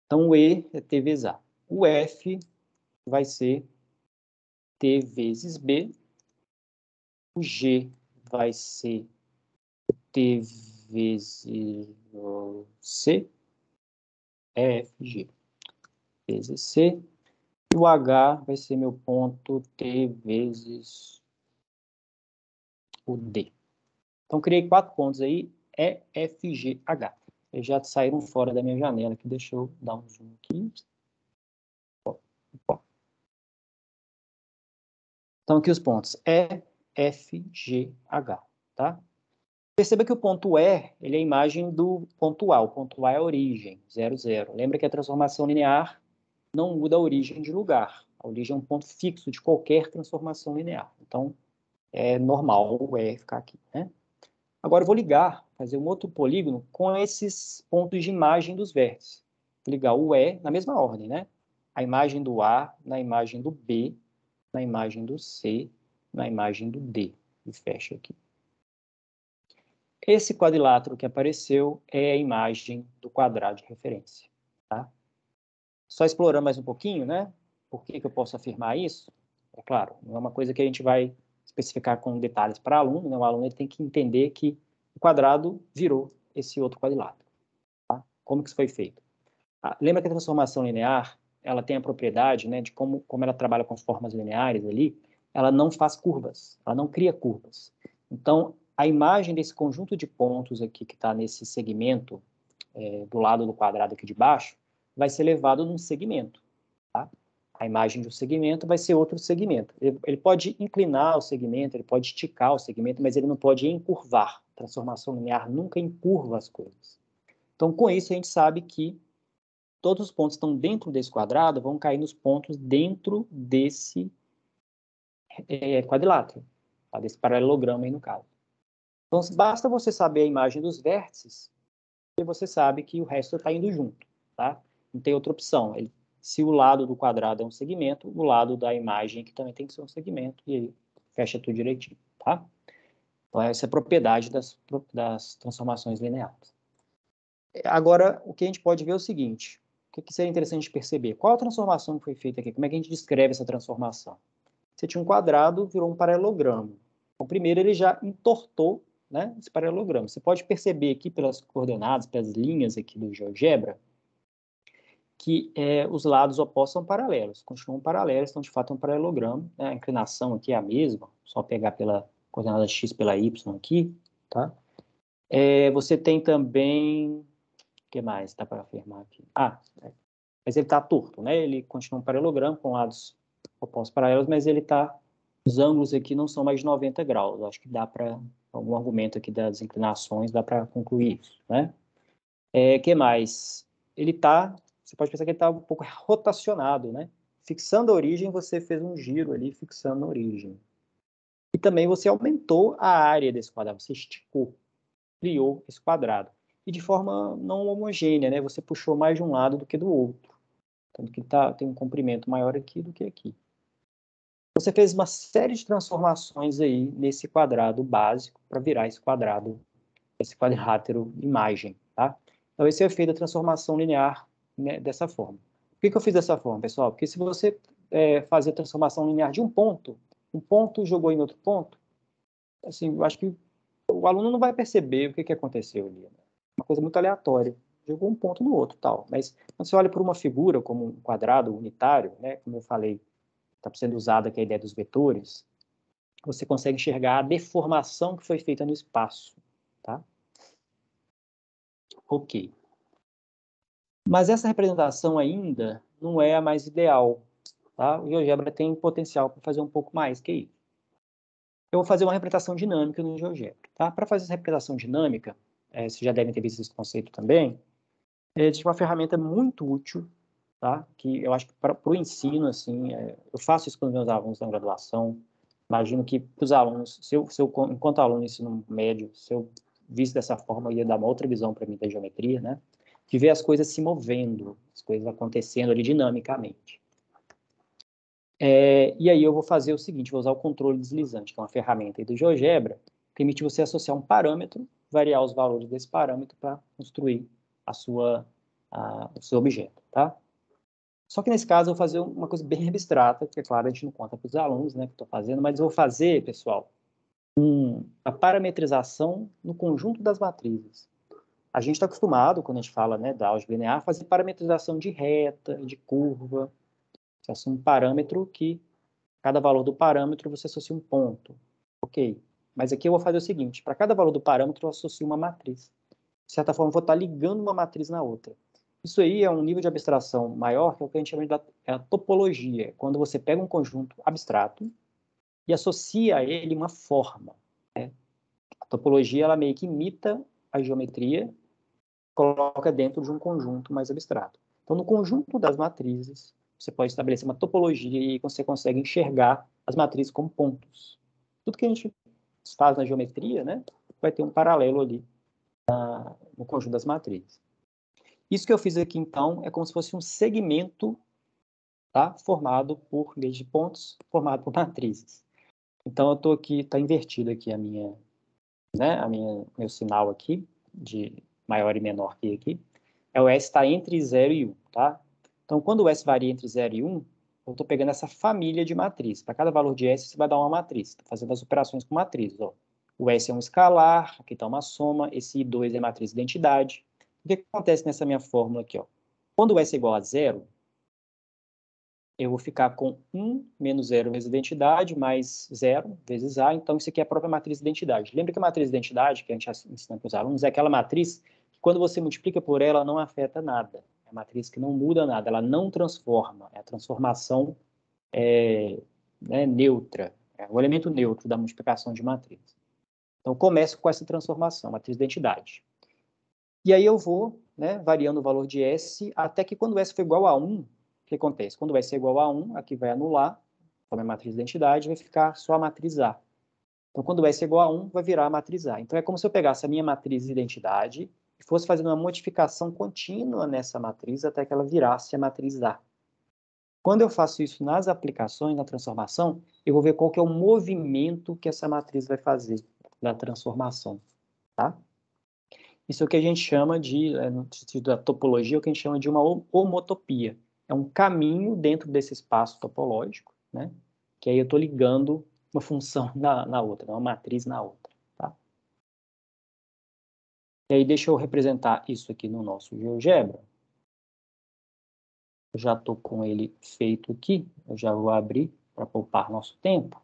Então, o E é T vezes A. O F vai ser T vezes B. O G vai ser T vezes C. F, G. Vezes C. E o H vai ser meu ponto T vezes o D. Então, criei 4 pontos aí, E, F, G, H. Eles já saíram fora da minha janela aqui. Deixa eu dar um zoom aqui. Então, aqui os pontos E, F, G, H. Tá? Perceba que o ponto E, ele é a imagem do ponto A. O ponto A é a origem, 0, 0. Lembra que a transformação linear não muda a origem de lugar. A origem é um ponto fixo de qualquer transformação linear. Então, é normal o E ficar aqui, né? Agora eu vou ligar, fazer um outro polígono com esses pontos de imagem dos vértices. Vou ligar o E na mesma ordem, né? A imagem do A, na imagem do B, na imagem do C, na imagem do D. E fecha aqui. Esse quadrilátero que apareceu é a imagem do quadrado de referência. Tá? Só explorando mais um pouquinho, né? Por que eu posso afirmar isso? É claro, não é uma coisa que a gente vai especificar com detalhes para aluno, né? O aluno ele tem que entender que o quadrado virou esse outro quadrilátero. Tá? Como que isso foi feito? Lembra que a transformação linear, ela tem a propriedade, né, de como ela trabalha com formas lineares ali, ela não faz curvas, ela não cria curvas. Então, a imagem desse conjunto de pontos aqui que está nesse segmento do lado do quadrado aqui de baixo, vai ser levado num segmento. Tá? A imagem do segmento vai ser outro segmento. Ele pode inclinar o segmento, ele pode esticar o segmento, mas ele não pode encurvar. Transformação linear nunca encurva as coisas. Então, com isso, a gente sabe que todos os pontos que estão dentro desse quadrado vão cair nos pontos dentro desse quadrilátero, tá? Desse paralelogramo aí no caso. Então, basta você saber a imagem dos vértices e você sabe que o resto está indo junto, tá? Não tem outra opção. Se o lado do quadrado é um segmento, o lado da imagem aqui também tem que ser um segmento, e aí fecha tudo direitinho, tá? Então, essa é a propriedade das transformações lineares. Agora, o que a gente pode ver é o seguinte, o que seria interessante perceber? Qual a transformação que foi feita aqui? Como é que a gente descreve essa transformação? Você tinha um quadrado, virou um paralelogramo. Então, primeiro ele já entortou, né, esse paralelogramo. Você pode perceber aqui pelas coordenadas, pelas linhas aqui do GeoGebra, que os lados opostos são paralelos, continuam paralelos, então de fato é um paralelogramo, né? A inclinação aqui é a mesma, só pegar pela coordenada x pela y aqui, tá? Você tem também, o que mais dá para afirmar aqui? Mas ele está torto, né? Ele continua um paralelogramo com lados opostos paralelos, mas os ângulos aqui não são mais de 90 graus. Eu acho que dá para, algum argumento aqui das inclinações, dá para concluir isso, né? Que mais? Você pode pensar que ele está um pouco rotacionado, né? Fixando a origem, você fez um giro ali, fixando a origem. E também você aumentou a área desse quadrado, você esticou, criou esse quadrado. E de forma não homogênea, né? Você puxou mais de um lado do que do outro. Tanto que tem um comprimento maior aqui do que aqui. Você fez uma série de transformações aí nesse quadrado básico para virar esse quadrilátero imagem, tá? Então, esse é o efeito da transformação linear, né, dessa forma. Por que eu fiz dessa forma, pessoal? Porque se você fazer a transformação linear de um ponto jogou em outro ponto, assim, eu acho que o aluno não vai perceber o que aconteceu ali. Né? Uma coisa muito aleatória. Jogou um ponto no outro, tal. Mas quando você olha para uma figura como um quadrado unitário, né, como eu falei, está sendo usada aqui a ideia dos vetores, você consegue enxergar a deformação que foi feita no espaço, tá? Ok. Mas essa representação ainda não é a mais ideal, tá? O GeoGebra tem potencial para fazer um pouco mais que isso. Eu vou fazer uma representação dinâmica no GeoGebra, tá? Para fazer essa representação dinâmica, vocês já devem ter visto esse conceito também, existe uma ferramenta muito útil, tá? Que eu acho que para o ensino, assim, eu faço isso com os meus alunos na graduação. Imagino que para os alunos, enquanto aluno no ensino médio, se eu visse dessa forma, ia dar uma outra visão para mim da geometria, né? De ver as coisas se movendo, as coisas acontecendo ali dinamicamente. E aí eu vou fazer o seguinte, vou usar o controle deslizante, que é uma ferramenta aí do GeoGebra, que permite você associar um parâmetro, variar os valores desse parâmetro para construir o seu objeto, tá? Só que nesse caso eu vou fazer uma coisa bem abstrata, que é claro, a gente não conta para os alunos, né, que estou fazendo, mas eu vou fazer, pessoal, a parametrização no conjunto das matrizes. A gente está acostumado, quando a gente fala, né, da álgebra linear, a fazer parametrização de reta, de curva. Você assume um parâmetro que, cada valor do parâmetro, você associa um ponto. Ok. Mas aqui eu vou fazer o seguinte, para cada valor do parâmetro eu associo uma matriz. De certa forma, eu vou estar ligando uma matriz na outra. Isso aí é um nível de abstração maior, que é o que a gente chama de topologia. Quando você pega um conjunto abstrato e associa a ele uma forma. Né? A topologia, ela meio que imita a geometria, coloca dentro de um conjunto mais abstrato. Então, no conjunto das matrizes, você pode estabelecer uma topologia e você consegue enxergar as matrizes como pontos. Tudo que a gente faz na geometria, né, vai ter um paralelo ali no conjunto das matrizes. Isso que eu fiz aqui, então, é como se fosse um segmento, tá, formado por, em vez de pontos, formado por matrizes. Então, eu estou aqui, está invertido aqui meu sinal aqui, de maior e menor que aqui. O S está entre 0 e 1, tá? Então, quando o S varia entre 0 e 1, eu estou pegando essa família de matrizes. Para cada valor de S, você vai dar uma matriz. Estou fazendo as operações com matrizes. Ó. o S é um escalar, aqui está uma soma, esse I2 é matriz de identidade. O que acontece nessa minha fórmula aqui? Ó? Quando o S é igual a 0, eu vou ficar com 1 menos 0 vezes identidade, mais 0 vezes A. Então, isso aqui é a própria matriz de identidade. Lembra que a matriz de identidade, que a gente ensina para os alunos, é aquela matriz que, quando você multiplica por ela, não afeta nada. É a matriz que não muda nada, ela não transforma. É a transformação neutra. É o elemento neutro da multiplicação de matriz. Então, eu começo com essa transformação, matriz de identidade. E aí eu vou variando o valor de S, até que quando S for igual a 1, o que acontece? Quando S é igual a 1, aqui vai anular, como é matriz de identidade, vai ficar só a matriz A. Então, quando S é igual a 1, vai virar a matriz A. Então, é como se eu pegasse a minha matriz de identidade e fosse fazendo uma modificação contínua nessa matriz até que ela virasse a matriz A. Quando eu faço isso nas aplicações, na transformação, eu vou ver qual que é o movimento que essa matriz vai fazer na transformação, tá? Isso é o que a gente chama de, no sentido da topologia, o que a gente chama de uma homotopia. É um caminho dentro desse espaço topológico, né? Que aí eu estou ligando uma função na outra, uma matriz na outra, tá? E aí deixa eu representar isso aqui no nosso GeoGebra. Eu já estou com ele feito aqui, eu já vou abrir para poupar nosso tempo.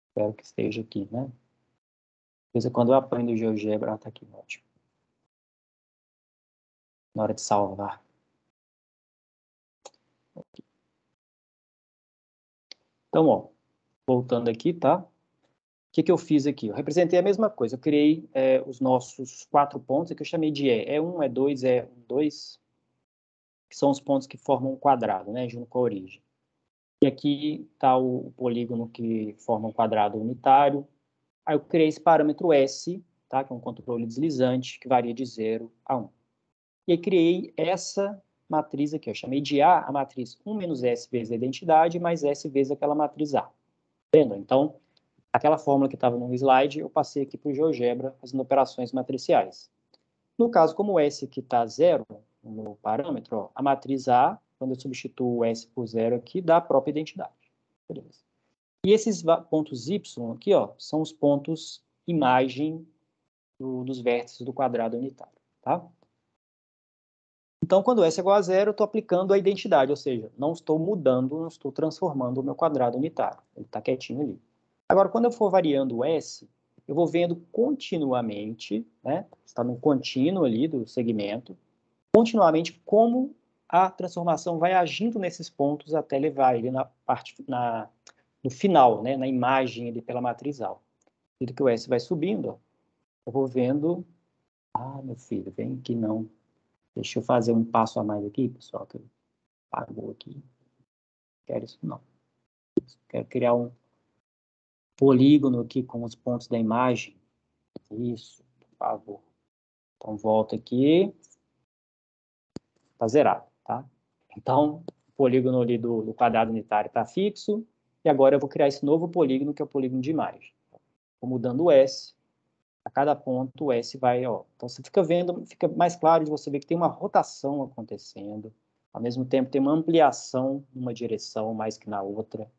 Espero que esteja aqui, né? De vez em quando eu apanho do GeoGebra, está aqui, ótimo. Na hora de salvar. Então, ó, voltando aqui, tá? O que eu fiz aqui? Eu representei a mesma coisa. Eu criei os nossos 4 pontos, que eu chamei de E1, E2, E2, que são os pontos que formam um quadrado, né, junto com a origem. E aqui está o polígono que forma um quadrado unitário. Aí eu criei esse parâmetro S, tá, que é um controle deslizante, que varia de 0 a 1. E aí criei essa matriz aqui, eu chamei de A, a matriz 1 menos S vezes a identidade, mais S vezes aquela matriz A. Entendeu? Então, aquela fórmula que estava no slide, eu passei aqui para o GeoGebra, fazendo operações matriciais. No caso, como o S aqui está 0 no parâmetro, ó, a matriz A, quando eu substituo o S por 0 aqui, dá a própria identidade. Beleza. E esses pontos Y aqui, ó, são os pontos imagem dos vértices do quadrado unitário, tá? Então, quando S é igual a 0, eu estou aplicando a identidade, ou seja, não estou mudando, não estou transformando o meu quadrado unitário. Ele está quietinho ali. Agora, quando eu for variando o S, eu vou vendo continuamente, né? Está no contínuo ali do segmento, continuamente como a transformação vai agindo nesses pontos até levar ele no final, né? Na imagem ali pela matriz A. E que o S vai subindo, ó, eu vou vendo... Ah, meu filho, vem que não... Deixa eu fazer um passo a mais aqui, pessoal, que apagou aqui. Não quero isso, não. Quero criar um polígono aqui com os pontos da imagem. Isso, por favor. Então, volta aqui. Está zerado, tá? Então, o polígono ali do quadrado unitário está fixo. E agora eu vou criar esse novo polígono, que é o polígono de imagem. Vou mudando o S. A cada ponto, o S vai, ó. Então, você fica vendo, fica mais claro de você ver que tem uma rotação acontecendo. Ao mesmo tempo, tem uma ampliação numa direção mais que na outra.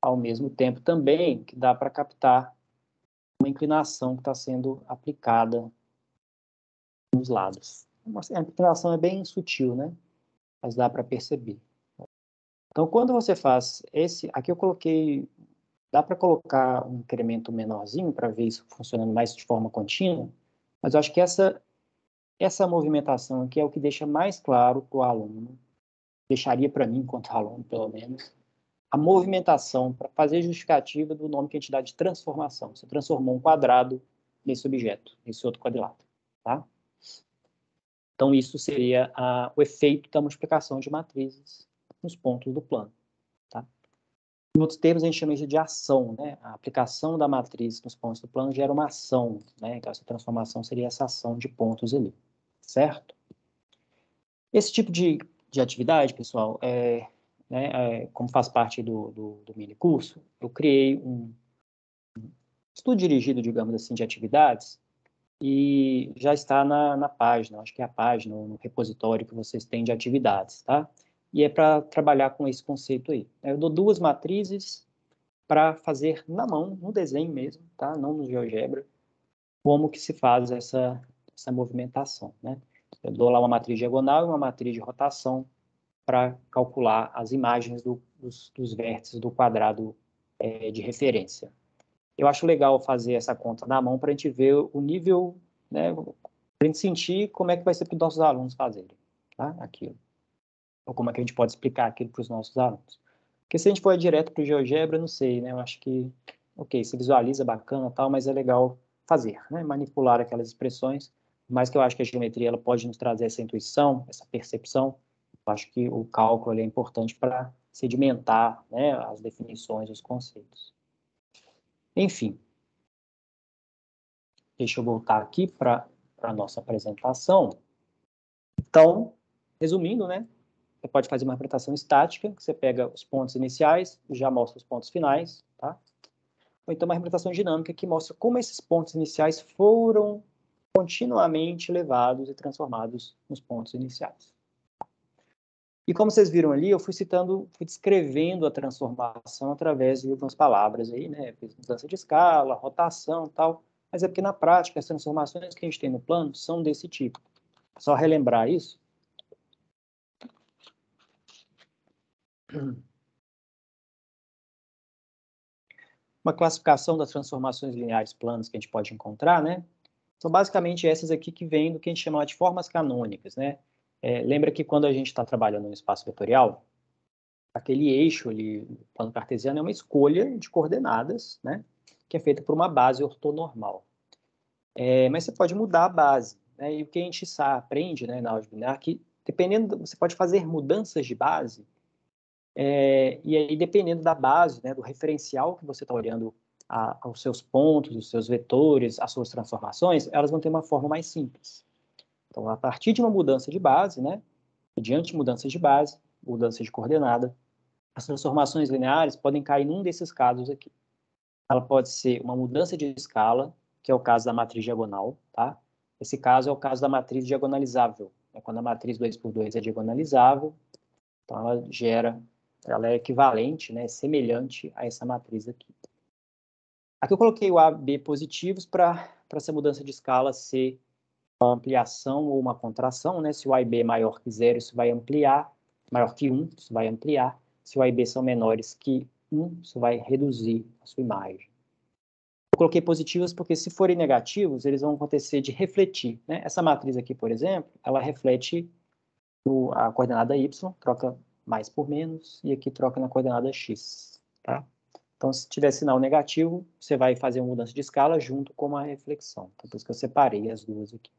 Ao mesmo tempo, também, que dá para captar uma inclinação que está sendo aplicada nos lados. A inclinação é bem sutil, né? Mas dá para perceber. Então, quando você faz esse... Aqui eu coloquei... Dá para colocar um incremento menorzinho para ver isso funcionando mais de forma contínua, mas eu acho que essa movimentação aqui é o que deixa mais claro para o aluno, deixaria para mim, enquanto aluno, pelo menos, a movimentação para fazer justificativa do nome que a gente dá de transformação. Você transformou um quadrado nesse objeto, nesse outro quadrilátero, tá? Então, isso seria o efeito da multiplicação de matrizes nos pontos do plano, tá? Em outros termos, a gente chama isso de ação, né? A aplicação da matriz nos pontos do plano gera uma ação, né? Então, essa transformação seria essa ação de pontos ali, certo? Esse tipo de atividade, pessoal, como faz parte do mini curso, eu criei um estudo dirigido, digamos assim, de atividades e já está na página, acho que é a página, no repositório que vocês têm de atividades, tá? E é para trabalhar com esse conceito aí. Eu dou 2 matrizes para fazer na mão, no desenho mesmo, tá? Não no GeoGebra, como que se faz essa movimentação, né? Eu dou lá uma matriz diagonal e uma matriz de rotação para calcular as imagens dos vértices do quadrado de referência. Eu acho legal fazer essa conta na mão para a gente ver o nível, né, para a gente sentir como é que vai ser para os nossos alunos fazerem, tá? Aquilo. Ou como é que a gente pode explicar aquilo para os nossos alunos. Porque se a gente for direto para o GeoGebra, não sei, né? Eu acho que, ok, se visualiza bacana tal, mas é legal fazer, né? Manipular aquelas expressões, mas que eu acho que a geometria ela pode nos trazer essa intuição, essa percepção. Eu acho que o cálculo é importante para sedimentar, né, as definições, os conceitos. Enfim, deixa eu voltar aqui para a nossa apresentação. Então, resumindo, né? Você pode fazer uma representação estática, que você pega os pontos iniciais e já mostra os pontos finais, tá? Ou então uma representação dinâmica que mostra como esses pontos iniciais foram continuamente levados e transformados nos pontos iniciais. E como vocês viram ali, eu fui descrevendo a transformação através de algumas palavras aí, né? Mudança de escala, rotação e tal. Mas é porque na prática as transformações que a gente tem no plano são desse tipo. Só relembrar isso. Uma classificação das transformações lineares planas que a gente pode encontrar, né? São basicamente essas aqui que vêm do que a gente chama de formas canônicas, né? Lembra que quando a gente está trabalhando no espaço vetorial, aquele eixo ali, o plano cartesiano, é uma escolha de coordenadas, né? Que é feita por uma base ortonormal. Mas você pode mudar a base, né? E o que a gente aprende, né, na álgebra linear, que dependendo, você pode fazer mudanças de base, e aí dependendo da base, né, do referencial que você está olhando aos seus pontos, os seus vetores, as suas transformações, elas vão ter uma forma mais simples. Então, a partir de uma mudança de base, né, mediante mudanças de base, mudança de coordenada, as transformações lineares podem cair num desses casos aqui. Ela pode ser uma mudança de escala, que é o caso da matriz diagonal, tá? Esse caso é o caso da matriz diagonalizável. É quando a matriz 2 por 2 é diagonalizável, então ela é equivalente, né, semelhante a essa matriz aqui. Aqui eu coloquei o A, B positivos para essa mudança de escala ser uma ampliação ou uma contração, né? Se o A e B é maior que 0, isso vai ampliar, maior que 1, isso vai ampliar. Se o A e B são menores que 1, isso vai reduzir a sua imagem. Eu coloquei positivos porque se forem negativos, eles vão acontecer de refletir, né? Essa matriz aqui, por exemplo, ela reflete a coordenada y, troca mais por menos, e aqui troca na coordenada x, tá? Então, se tiver sinal negativo, você vai fazer uma mudança de escala junto com uma reflexão. Então, por isso que eu separei as duas aqui.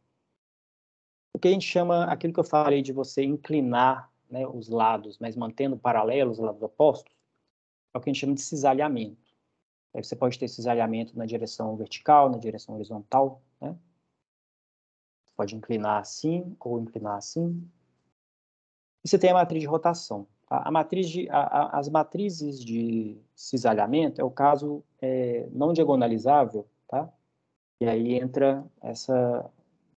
O que a gente chama, aquilo que eu falei de você inclinar, né, os lados, mas mantendo paralelos os lados opostos, é o que a gente chama de cisalhamento. Aí você pode ter cisalhamento na direção vertical, na direção horizontal, né? Pode inclinar assim ou inclinar assim. E você tem a matriz de rotação. Tá? As matrizes de cisalhamento é o caso não diagonalizável, tá? E aí entra essa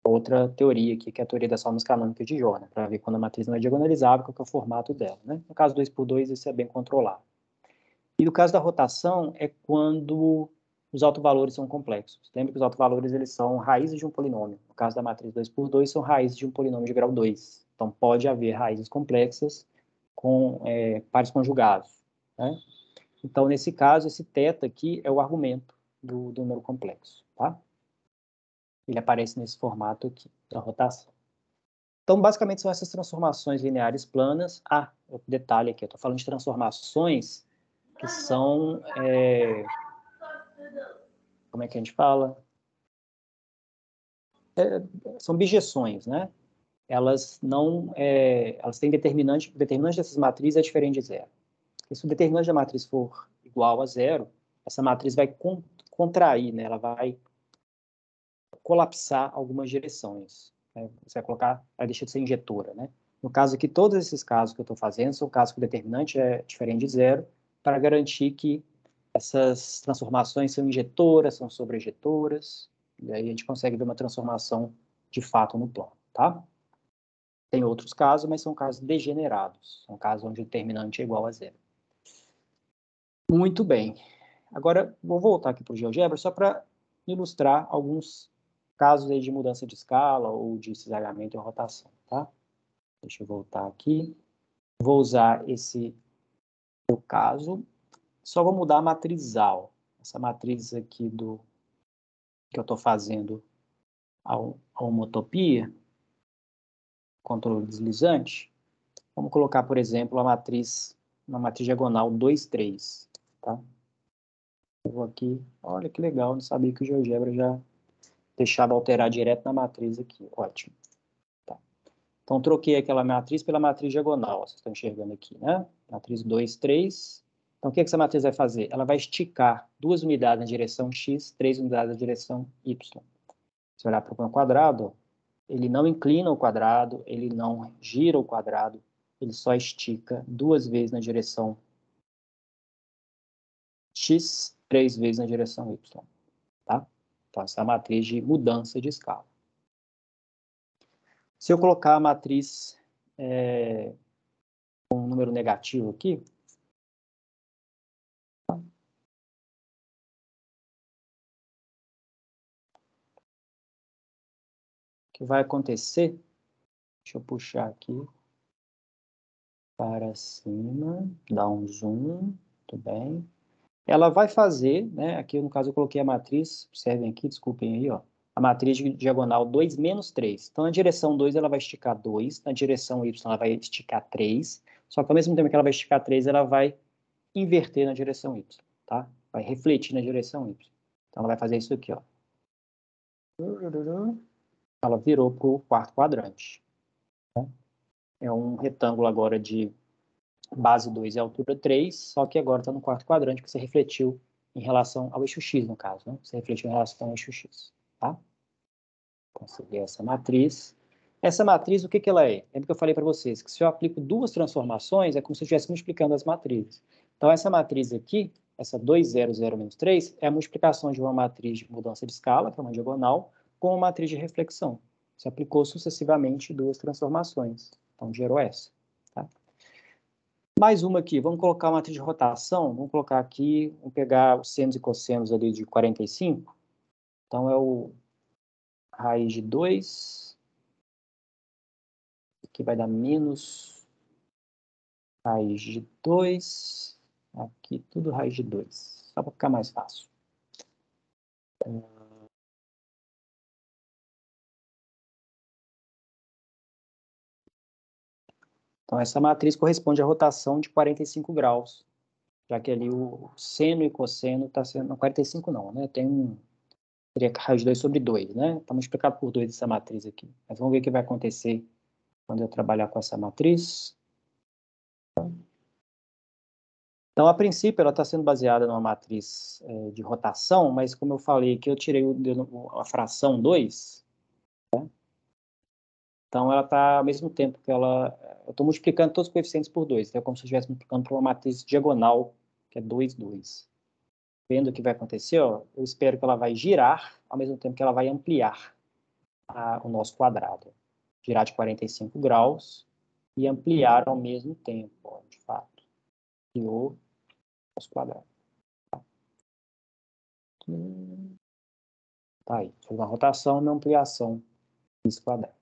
outra teoria aqui, que é a teoria das formas canônicas de Jordan, para ver quando a matriz não é diagonalizável, qual que é o formato dela, né? No caso 2 por 2, isso é bem controlado. E no caso da rotação, é quando os autovalores são complexos. Lembra que os autovalores eles são raízes de um polinômio. No caso da matriz 2 por 2, são raízes de um polinômio de grau 2. Então, pode haver raízes complexas com pares conjugados, né? Então, nesse caso, esse θ aqui é o argumento do número complexo, tá? Ele aparece nesse formato aqui, da rotação. Então, basicamente, são essas transformações lineares planas. Outro detalhe aqui, eu estou falando de transformações que são... como é que a gente fala? São bijeções, né? Elas não... elas têm determinante... O determinante dessas matrizes é diferente de zero. E se o determinante da matriz for igual a zero, essa matriz vai contrair, né? Ela vai colapsar algumas direções. Né? Você vai colocar, ela deixa de ser injetora, né? No caso aqui, todos esses casos que eu estou fazendo são casos que o determinante é diferente de zero, para garantir que essas transformações são injetoras, são sobrejetoras, e aí a gente consegue ver uma transformação de fato no plano, tá? Tem outros casos, mas são casos degenerados, são casos onde o determinante é igual a zero. Muito bem. Agora, vou voltar aqui para o GeoGebra só para ilustrar alguns casos aí de mudança de escala ou de cisalhamento e rotação, tá? Deixa eu voltar aqui. Vou usar esse caso. Só vou mudar a matrizal. Essa matriz aqui que eu estou fazendo a homotopia, controle deslizante. Vamos colocar, por exemplo, uma matriz diagonal 2, 3. Tá? Eu vou aqui. Olha que legal, não sabia que o GeoGebra já deixava alterar direto na matriz aqui. Ótimo. Tá. Então, troquei aquela matriz pela matriz diagonal. Vocês estão enxergando aqui, né? Matriz 2, 3. Então, o que essa matriz vai fazer? Ela vai esticar 2 unidades na direção x, 3 unidades na direção y. Se olhar para o quadrado, ele não inclina o quadrado, ele não gira o quadrado, ele só estica 2 vezes na direção x, 3 vezes na direção y. Tá? Então, essa é a matriz de mudança de escala. Se eu colocar a matriz com um número negativo aqui, o que vai acontecer, deixa eu puxar aqui para cima, dar um zoom, tudo bem. Ela vai fazer, né, aqui no caso eu coloquei a matriz, observem aqui, desculpem aí, ó, a matriz de diagonal 2 menos 3. Então, na direção 2 ela vai esticar 2, na direção y ela vai esticar 3, só que ao mesmo tempo que ela vai esticar 3, ela vai inverter na direção y, tá? Vai refletir na direção y. Então, ela vai fazer isso aqui, ó. Ela virou para o quarto quadrante. Tá? É um retângulo agora de base 2 e altura 3, só que agora está no quarto quadrante, porque você refletiu em relação ao eixo x, no caso, né? Você refletiu em relação ao eixo x, tá? Consegui essa matriz. Essa matriz, o que ela é? Lembra que eu falei para vocês que se eu aplico 2 transformações, é como se eu estivesse multiplicando as matrizes. Então, essa matriz aqui, essa 2, 0, 0, menos 3, é a multiplicação de uma matriz de mudança de escala, que é uma diagonal, com uma matriz de reflexão. Você aplicou sucessivamente 2 transformações. Então, gerou essa. Tá? Mais uma aqui, vamos colocar uma matriz de rotação, vamos colocar aqui, vamos pegar os senos e cossenos ali de 45. Então, é o raiz de 2, aqui vai dar menos raiz de 2, aqui tudo raiz de 2, só para ficar mais fácil. Então, essa matriz corresponde à rotação de 45 graus, já que ali o seno e cosseno está sendo... Não, 45 não, né? Seria raiz de 2 sobre 2, né? Está multiplicado por 2 essa matriz aqui. Mas vamos ver o que vai acontecer quando eu trabalhar com essa matriz. Então, a princípio, ela está sendo baseada numa matriz de rotação, mas como eu falei que eu tirei a fração 2, né? Então ela está ao mesmo tempo que ela... Eu estou multiplicando todos os coeficientes por 2, então é como se eu estivesse multiplicando por uma matriz diagonal, que é 2, 2. Vendo o que vai acontecer, ó, eu espero que ela vai girar, ao mesmo tempo que ela vai ampliar o nosso quadrado. Girar de 45 graus e ampliar ao mesmo tempo, ó, de fato. Ampliou nosso quadrado. Tá aí, foi uma rotação e uma ampliação desse quadrado.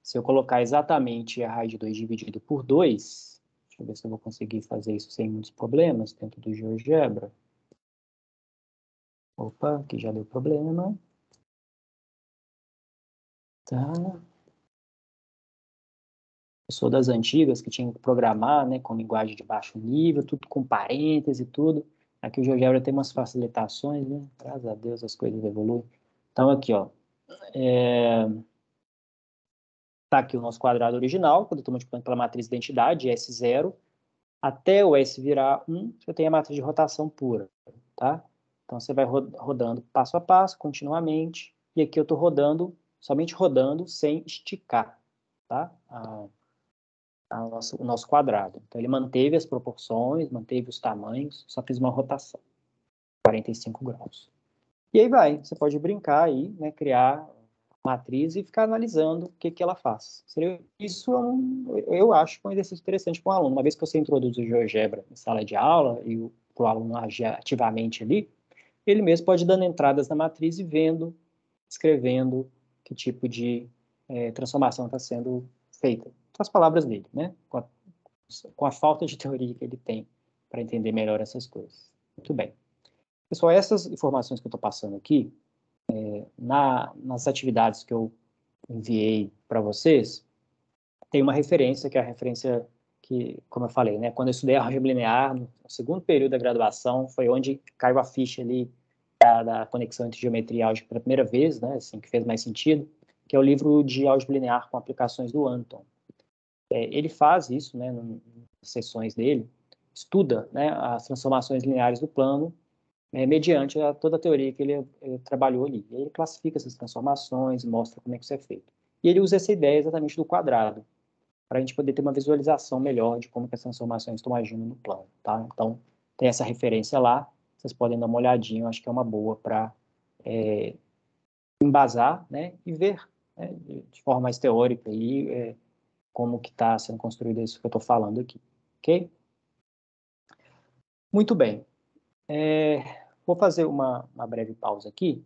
Se eu colocar exatamente a raiz de 2 dividido por 2, deixa eu ver se eu vou conseguir fazer isso sem muitos problemas dentro do GeoGebra. Opa, aqui já deu problema. Tá. Eu sou das antigas que tinha que programar, né, com linguagem de baixo nível, tudo com parêntese e tudo. Aqui o GeoGebra tem umas facilitações, né? Graças a Deus as coisas evoluem. Então aqui, ó. Tá aqui o nosso quadrado original, quando eu estou multiplicando pela matriz de identidade, S0, até o S virar 1, você tem a matriz de rotação pura, tá? Então, você vai rodando passo a passo, continuamente, e aqui eu estou rodando, somente rodando, sem esticar, tá? O nosso quadrado. Então, ele manteve as proporções, manteve os tamanhos, só fez uma rotação, 45 graus. E aí vai, você pode brincar aí, né, criar matriz e ficar analisando o que ela faz. Isso eu acho um exercício interessante para um aluno. Uma vez que você introduz o GeoGebra em sala de aula e o aluno agir ativamente ali, ele mesmo pode ir dando entradas na matriz e vendo, escrevendo que tipo de transformação está sendo feita. Com as palavras dele, né? Com a falta de teoria que ele tem para entender melhor essas coisas. Muito bem. Pessoal, essas informações que eu estou passando aqui, nas atividades que eu enviei para vocês, tem uma referência, que é a referência que, como eu falei, né, quando eu estudei álgebra linear, no segundo período da graduação, foi onde caiu a ficha ali da conexão entre geometria e álgebra pela primeira vez, né, assim, que fez mais sentido, que é o livro de álgebra linear com aplicações do Anton. Ele faz isso, né, nas sessões dele, estuda, né, as transformações lineares do plano, mediante toda a teoria que ele trabalhou ali. E ele classifica essas transformações, mostra como é que isso é feito. E ele usa essa ideia exatamente do quadrado, para a gente poder ter uma visualização melhor de como que as transformações estão agindo no plano, tá? Então, tem essa referência lá, vocês podem dar uma olhadinha, eu acho que é uma boa para embasar, né, e ver, né, de forma mais teórica aí, como que está sendo construído isso que eu estou falando aqui, ok? Muito bem. Vou fazer uma breve pausa aqui,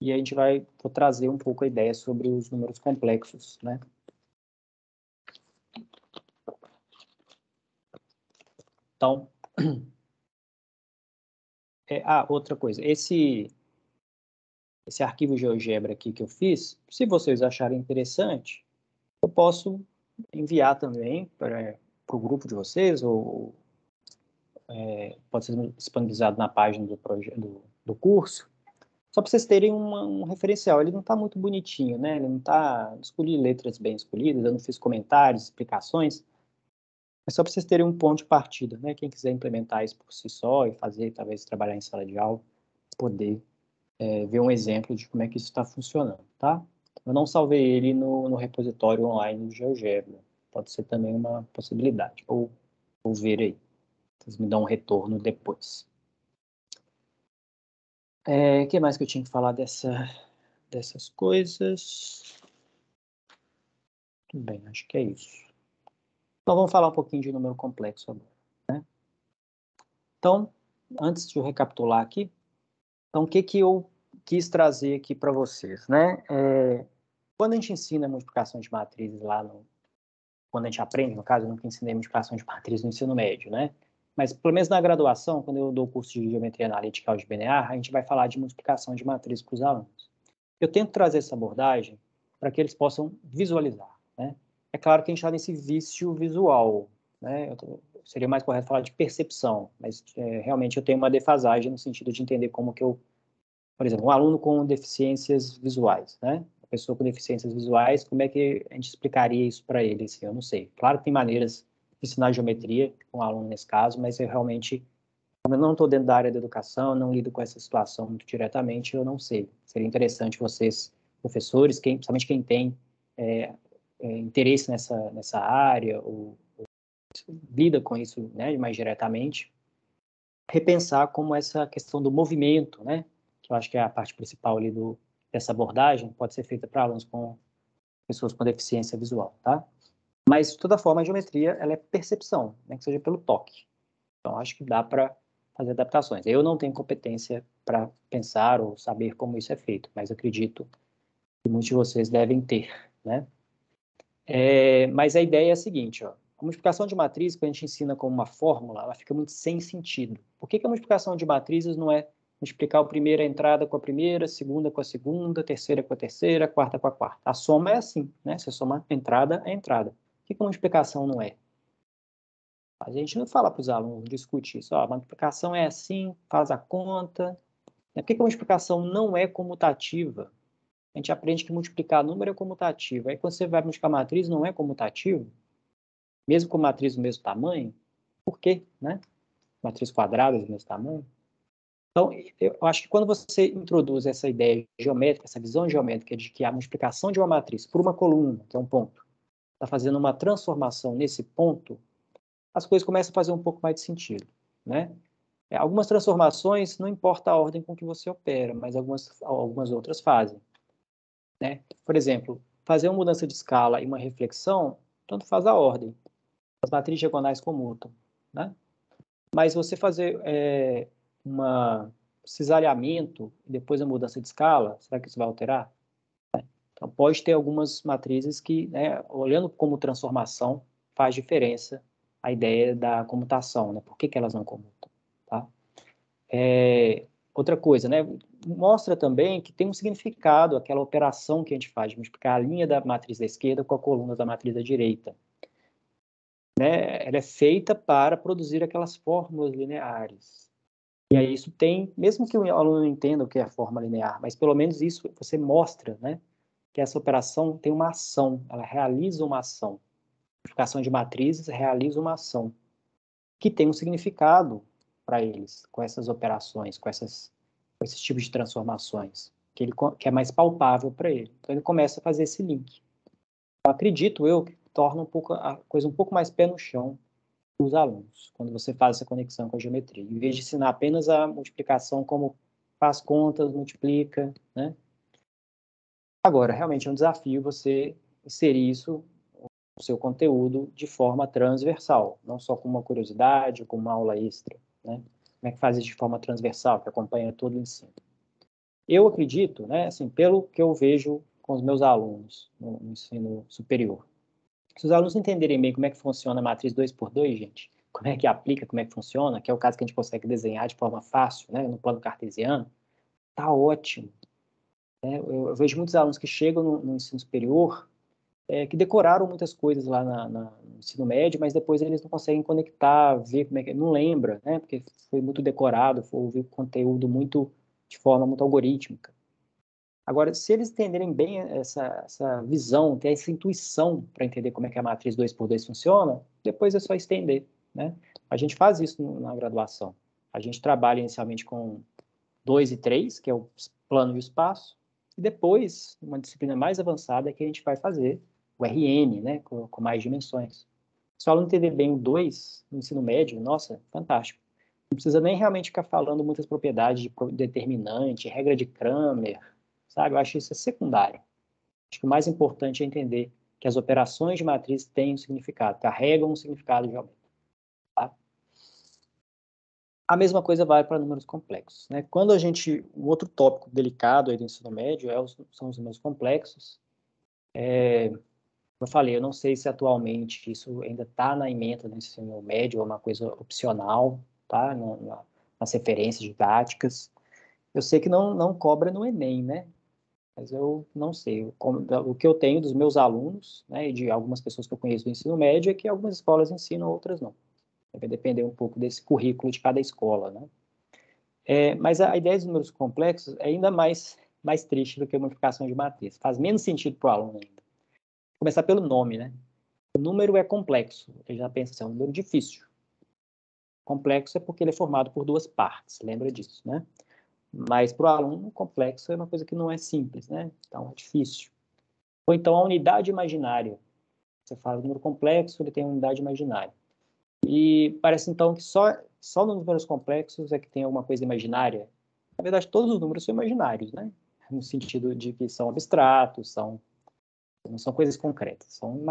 e a gente vou trazer um pouco a ideia sobre os números complexos, né? Então, outra coisa, esse arquivo GeoGebra aqui que eu fiz, se vocês acharem interessante, eu posso enviar também para o grupo de vocês, ou pode ser disponibilizado na página do curso, só para vocês terem um referencial. Ele não está muito bonitinho, né? Ele não está... Escolhi letras bem escolhidas, eu não fiz comentários, explicações, mas só para vocês terem um ponto de partida, né? Quem quiser implementar isso por si só e fazer, talvez, trabalhar em sala de aula, poder ver um exemplo de como é que isso está funcionando, tá? Eu não salvei ele no repositório online do GeoGebra. Pode ser também uma possibilidade. Ou ver aí. Vocês me dão um retorno depois. O que mais que eu tinha que falar dessas coisas? Tudo bem, acho que é isso. Então, vamos falar um pouquinho de número complexo agora, né? Então, antes de eu recapitular aqui, então, o que eu quis trazer aqui para vocês, né? Quando a gente ensina multiplicação de matrizes quando a gente aprende, no caso, eu nunca ensinei multiplicação de matrizes no ensino médio, né? Mas, pelo menos na graduação, quando eu dou o curso de Geometria Analítica e Álgebra Linear, a gente vai falar de multiplicação de matrizes para os alunos. Eu tento trazer essa abordagem para que eles possam visualizar, né? É claro que a gente está nesse vício visual, né? Seria mais correto falar de percepção, mas realmente eu tenho uma defasagem no sentido de entender como que por exemplo, um aluno com deficiências visuais, né? Uma pessoa com deficiências visuais, como é que a gente explicaria isso para ele? Assim, eu não sei. Claro que tem maneiras de ensinar geometria com um aluno nesse caso, mas eu realmente, como eu não estou dentro da área da educação, não lido com essa situação muito diretamente, eu não sei. Seria interessante vocês, professores, principalmente quem tem interesse nessa área, ou lida com isso, né, mais diretamente, repensar como essa questão do movimento, né, que eu acho que é a parte principal ali dessa abordagem, pode ser feita para alunos com pessoas com deficiência visual, tá? Mas, de toda forma, a geometria, ela é percepção, né, que seja pelo toque. Então, acho que dá para fazer adaptações. Eu não tenho competência para pensar ou saber como isso é feito, mas acredito que muitos de vocês devem ter, né? Mas a ideia é a seguinte, ó. A multiplicação de matrizes, que a gente ensina como uma fórmula, ela fica muito sem sentido. Por que a multiplicação de matrizes não é multiplicar a primeira entrada com a primeira, a segunda com a segunda, a terceira com a terceira, a quarta com a quarta? A soma é assim, né? Você soma entrada a entrada. Por que a multiplicação não é? A gente não fala para os alunos, discute isso. Ó, a multiplicação é assim, faz a conta. Por que a multiplicação não é comutativa? A gente aprende que multiplicar número é comutativo. Aí quando você vai multiplicar matriz, não é comutativo? Mesmo com matriz do mesmo tamanho? Por quê, né? Matriz quadrada do mesmo tamanho? Então, eu acho que quando você introduz essa ideia geométrica, essa visão geométrica de que a multiplicação de uma matriz por uma coluna, que é um ponto, está fazendo uma transformação nesse ponto, as coisas começam a fazer um pouco mais de sentido, né? Algumas transformações, não importa a ordem com que você opera, mas algumas outras fazem, né? Por exemplo, fazer uma mudança de escala e uma reflexão, tanto faz a ordem. As matrizes diagonais comutam, né? Mas você fazer um cisalhamento e depois a mudança de escala, será que isso vai alterar? Então, pode ter algumas matrizes que, né, olhando como transformação, faz diferença a ideia da comutação, né? Por que elas não comutam, tá? Outra coisa, né? Mostra também que tem um significado aquela operação que a gente faz de multiplicar a linha da matriz da esquerda com a coluna da matriz da direita, né? Ela é feita para produzir aquelas fórmulas lineares. E aí isso tem, mesmo que o aluno não entenda o que é a forma linear, mas pelo menos isso você mostra, né? Que essa operação tem uma ação, ela realiza uma ação. A multiplicação de matrizes realiza uma ação que tem um significado para eles, com essas operações, com esses tipos de transformações, que é mais palpável para ele. Então, ele começa a fazer esse link. Eu acredito que torna a coisa um pouco mais pé no chão para os alunos, quando você faz essa conexão com a geometria, em vez de ensinar apenas a multiplicação como faz contas, multiplica, né? Agora, realmente é um desafio você inserir isso no seu conteúdo de forma transversal, não só como uma curiosidade ou como uma aula extra, né? Como é que faz isso de forma transversal, que acompanha todo o ensino? Eu acredito, né, assim, pelo que eu vejo com os meus alunos no ensino superior, se os alunos entenderem bem como é que funciona a matriz 2x2, gente, como é que aplica, como é que funciona, que é o caso que a gente consegue desenhar de forma fácil, né, no plano cartesiano, tá ótimo. Né? Eu vejo muitos alunos que chegam no ensino superior que decoraram muitas coisas lá no ensino médio, mas depois eles não conseguem conectar, ver como é que... Não lembra, né? Porque foi muito decorado, ouviu conteúdo de forma muito algorítmica. Agora, se eles entenderem bem essa visão, ter essa intuição para entender como é que a matriz 2x2 funciona, depois é só estender, né? A gente faz isso na graduação. A gente trabalha inicialmente com 2 e 3, que é o plano e o espaço, e depois, uma disciplina mais avançada é que a gente vai fazer o RN, né, com mais dimensões. Se o aluno entender bem o 2 no ensino médio, nossa, fantástico. Não precisa nem realmente ficar falando muitas propriedades de determinante, regra de Cramer, sabe? Eu acho isso secundário. Acho que o mais importante é entender que as operações de matriz têm um significado, carregam um significado de aumento. Tá? A mesma coisa vale para números complexos. Né? Quando um outro tópico delicado aí do ensino médio são os números complexos. Como eu falei, eu não sei se atualmente isso ainda está na ementa do ensino médio, ou é uma coisa opcional, tá? Nas referências didáticas. Eu sei que não cobra no Enem, né? Mas eu não sei. O que eu tenho dos meus alunos, né, e de algumas pessoas que eu conheço do ensino médio, é que algumas escolas ensinam, outras não. Vai depender um pouco desse currículo de cada escola, né? Mas a ideia dos números complexos é ainda mais triste do que a multiplicação de matriz. Faz menos sentido para o aluno ainda. Começar pelo nome, né? O número é complexo. Ele já pensa assim, é um número difícil. Complexo é porque ele é formado por duas partes, lembra disso, né? Mas para o aluno, complexo é uma coisa que não é simples, né? Então, é difícil. Ou então, a unidade imaginária. Você fala do número complexo, ele tem uma unidade imaginária. E parece, então, que só nos números complexos é que tem alguma coisa imaginária. Na verdade, todos os números são imaginários, né? No sentido de que são abstratos, não são coisas concretas, são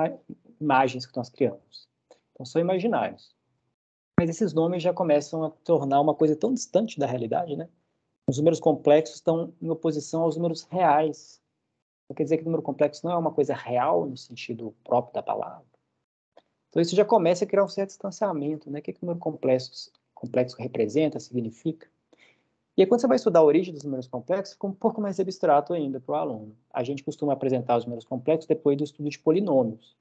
imagens que nós criamos. Então, são imaginários. Mas esses nomes já começam a tornar uma coisa tão distante da realidade, né? Os números complexos estão em oposição aos números reais. Então, quer dizer que o número complexo não é uma coisa real no sentido próprio da palavra. Então, isso já começa a criar um certo distanciamento, né? O que o número complexo representa, significa? E aí, quando você vai estudar a origem dos números complexos, fica um pouco mais abstrato ainda para o aluno. A gente costuma apresentar os números complexos depois do estudo de polinômios.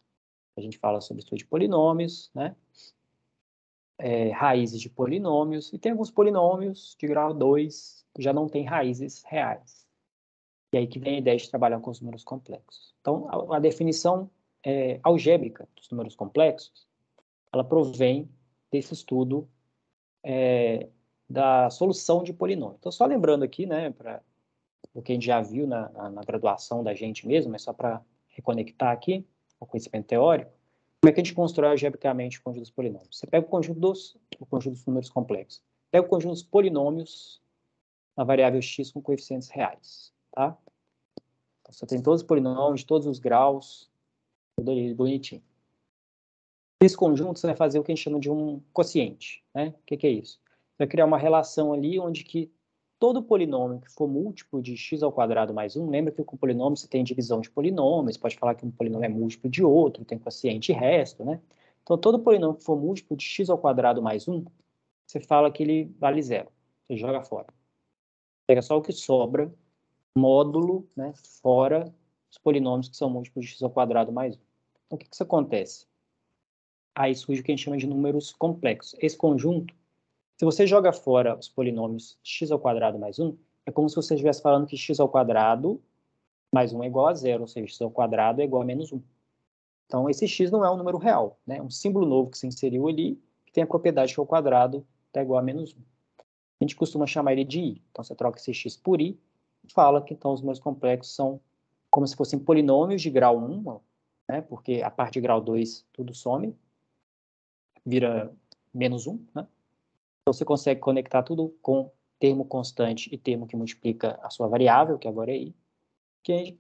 A gente fala sobre o estudo de polinômios, né? Raízes de polinômios, e tem alguns polinômios de grau 2 que já não têm raízes reais. E aí que vem a ideia de trabalhar com os números complexos. Então, a definição algébrica dos números complexos, ela provém desse estudo da solução de polinômio. Então, só lembrando aqui, né, para o que a gente já viu na graduação da gente mesmo, mas só para reconectar aqui o conhecimento teórico, como é que a gente constrói algebricamente o conjunto dos polinômios? Você pega o conjunto dos números complexos, pega o conjunto dos polinômios na variável x com coeficientes reais, tá? Então, você tem todos os polinômios, todos os graus, tudo ali bonitinho. Nesse conjunto, você vai fazer o que a gente chama de um quociente, né? O que é isso? Você vai criar uma relação ali onde que todo polinômio que for múltiplo de x ao quadrado mais 1, lembra que com polinômio você tem divisão de polinômios, pode falar que um polinômio é múltiplo de outro, tem quociente e resto, né? Então, todo polinômio que for múltiplo de x ao quadrado mais 1, você fala que ele vale zero, você joga fora. Pega só o que sobra, módulo, né, fora os polinômios que são múltiplos de x ao quadrado mais 1. Então, o que isso acontece? Aí surge o que a gente chama de números complexos. Esse conjunto, se você joga fora os polinômios x ao quadrado mais 1, é como se você estivesse falando que x ao quadrado mais 1 é igual a zero, ou seja, x ao quadrado é igual a menos 1. Então, esse x não é um número real, né? É um símbolo novo que você inseriu ali, que tem a propriedade que o quadrado está igual a menos 1. A gente costuma chamar ele de i. Então, você troca esse x por i e fala que, então, os números complexos são como se fossem polinômios de grau 1, né? Porque a parte de grau 2 tudo some, vira menos 1, né? Então, você consegue conectar tudo com termo constante e termo que multiplica a sua variável, que agora é i,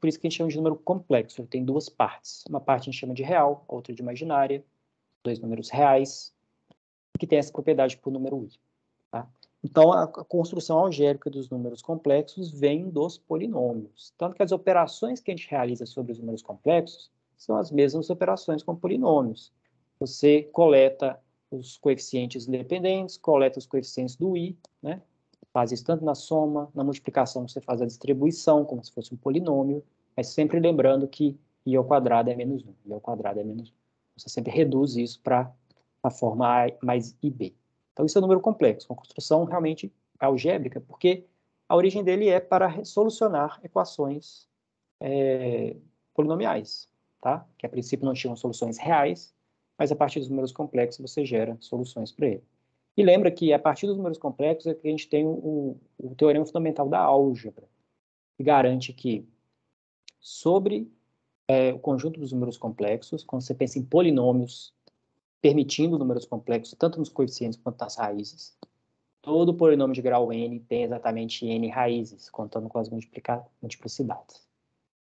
por isso que a gente chama de número complexo. Ele tem duas partes. Uma parte a gente chama de real, a outra de imaginária, dois números reais, que tem essa propriedade por número i. Tá? Então, a construção algébrica dos números complexos vem dos polinômios. Tanto que as operações que a gente realiza sobre os números complexos são as mesmas operações com polinômios. Você coleta os coeficientes independentes, coleta os coeficientes do i, né? Faz isso tanto na soma, na multiplicação você faz a distribuição, como se fosse um polinômio, mas sempre lembrando que i ao quadrado é menos 1, i ao quadrado é menos 1. Você sempre reduz isso para a forma a mais ib. Então, isso é um número complexo, uma construção realmente algébrica, porque a origem dele é para solucionar equações polinomiais, tá? Que a princípio não tinham soluções reais, mas a partir dos números complexos você gera soluções para ele. E lembra que a partir dos números complexos é que a gente tem o teorema fundamental da álgebra, que garante que sobre o conjunto dos números complexos, quando você pensa em polinômios permitindo números complexos, tanto nos coeficientes quanto nas raízes, todo polinômio de grau n tem exatamente n raízes, contando com as multiplicidades.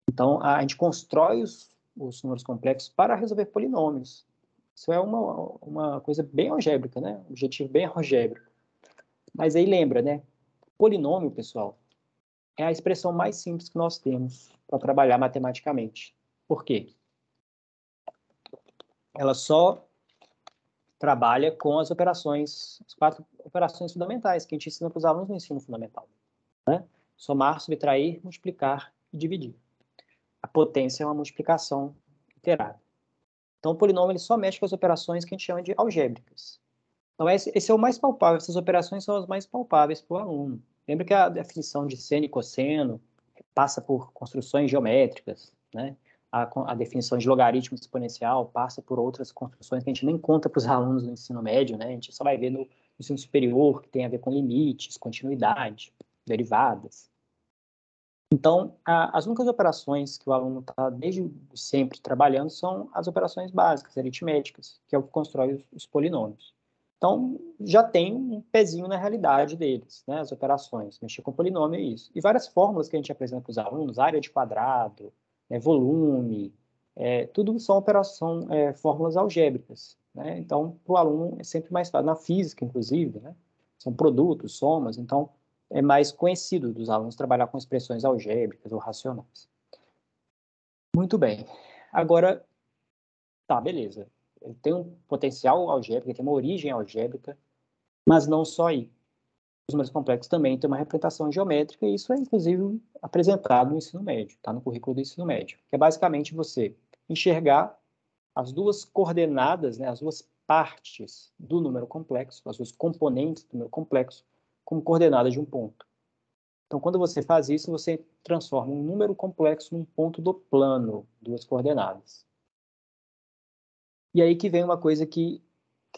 Então, a gente constrói os números complexos para resolver polinômios. Isso é uma coisa bem algébrica, né? Um objetivo bem algébrico. Mas aí lembra, né? Polinômio, pessoal, é a expressão mais simples que nós temos para trabalhar matematicamente. Por quê? Ela só trabalha com as operações, as 4 operações fundamentais que a gente ensina para os alunos no ensino fundamental, né? Somar, subtrair, multiplicar e dividir. A potência é uma multiplicação iterada. Então, o polinômio ele só mexe com as operações que a gente chama de algébricas. Então, esse é o mais palpável, essas operações são as mais palpáveis para o aluno. Lembra que a definição de seno e cosseno passa por construções geométricas, né? A definição de logaritmo exponencial passa por outras construções que a gente nem conta para os alunos no ensino médio, né? A gente só vai ver no ensino superior, que tem a ver com limites, continuidade, derivadas. Então, as únicas operações que o aluno está desde sempre trabalhando são as operações básicas, aritméticas, que é o que constrói os polinômios. Então, já tem um pezinho na realidade deles, né? As operações, mexer com polinômio é isso. E várias fórmulas que a gente apresenta para os alunos, área de quadrado, volume, tudo são fórmulas algébricas, né? Então, para o aluno é sempre mais fácil. Na física, inclusive, né? São produtos, somas, então é mais conhecido dos alunos trabalhar com expressões algébricas ou racionais. Muito bem. Agora, tá, beleza. Ele tem um potencial algébrico, ele tem uma origem algébrica, mas não só aí. Os números complexos também têm uma representação geométrica, e isso é, inclusive, apresentado no ensino médio, tá? No currículo do ensino médio, que é basicamente você enxergar as duas coordenadas, né, as duas partes do número complexo, as duas componentes do número complexo, como coordenadas de um ponto. Então, quando você faz isso, você transforma um número complexo num ponto do plano, duas coordenadas. E aí que vem uma coisa que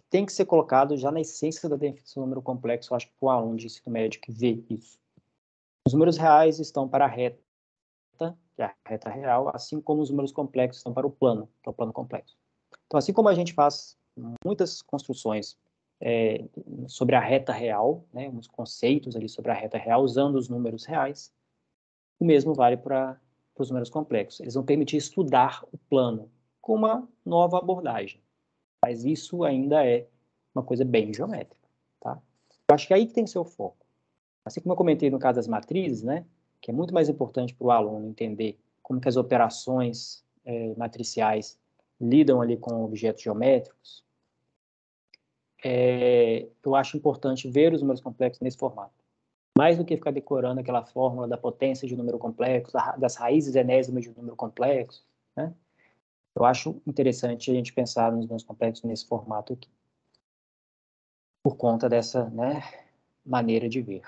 tem que ser colocado já na essência da definição do número complexo, eu acho que para o aluno de ensino médio que vê isso. Os números reais estão para a reta, que é a reta real, assim como os números complexos estão para o plano, que é o plano complexo. Então, assim como a gente faz muitas construções sobre a reta real, né, uns conceitos ali sobre a reta real, usando os números reais, o mesmo vale para os números complexos. Eles vão permitir estudar o plano com uma nova abordagem. Mas isso ainda é uma coisa bem geométrica, tá? Eu acho que é aí que tem que ser o foco. Assim como eu comentei no caso das matrizes, né, que é muito mais importante para o aluno entender como que as operações matriciais lidam ali com objetos geométricos, eu acho importante ver os números complexos nesse formato. Mais do que ficar decorando aquela fórmula da potência de número complexo, das raízes enésimas de um número complexo, né? Eu acho interessante a gente pensar nos números complexos nesse formato aqui, por conta dessa, né, maneira de ver.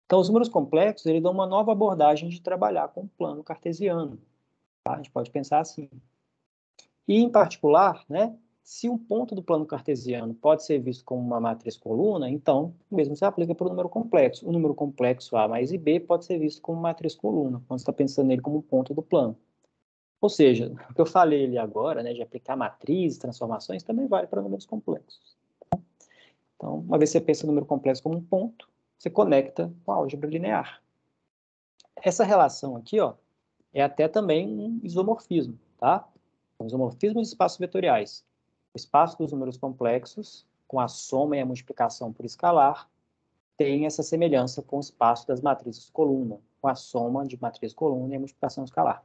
Então, os números complexos, eles dão uma nova abordagem de trabalhar com o plano cartesiano. Tá? A gente pode pensar assim. E, em particular, né, se um ponto do plano cartesiano pode ser visto como uma matriz coluna, então, o mesmo se aplica para o número complexo. O número complexo A mais IB pode ser visto como matriz coluna, quando você está pensando nele como um ponto do plano. Ou seja, o que eu falei ali agora, né, de aplicar matrizes, transformações, também vale para números complexos. Então, uma vez que você pensa o número complexo como um ponto, você conecta com a álgebra linear. Essa relação aqui, ó, é até também um isomorfismo, tá? Um isomorfismo de espaços vetoriais. O espaço dos números complexos, com a soma e a multiplicação por escalar, tem essa semelhança com o espaço das matrizes coluna, com a soma de matriz coluna e a multiplicação escalar.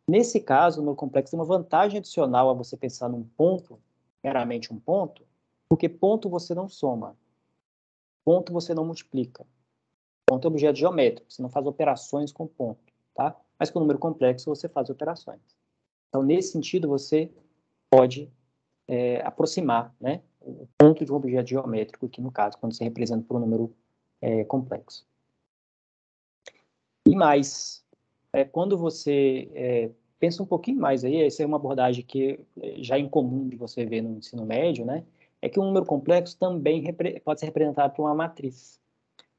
Nesse caso, o número complexo tem uma vantagem adicional a você pensar num ponto, meramente um ponto, porque ponto você não soma, ponto você não multiplica. Ponto é objeto geométrico, você não faz operações com ponto, tá? Mas com número complexo você faz operações. Então, nesse sentido, você pode aproximar, né, o ponto de um objeto geométrico, aqui no caso, quando você representa por um número complexo. E mais, quando você pensa um pouquinho mais aí, essa é uma abordagem que já é incomum de você ver no ensino médio, né, é que um número complexo também pode ser representado por uma matriz.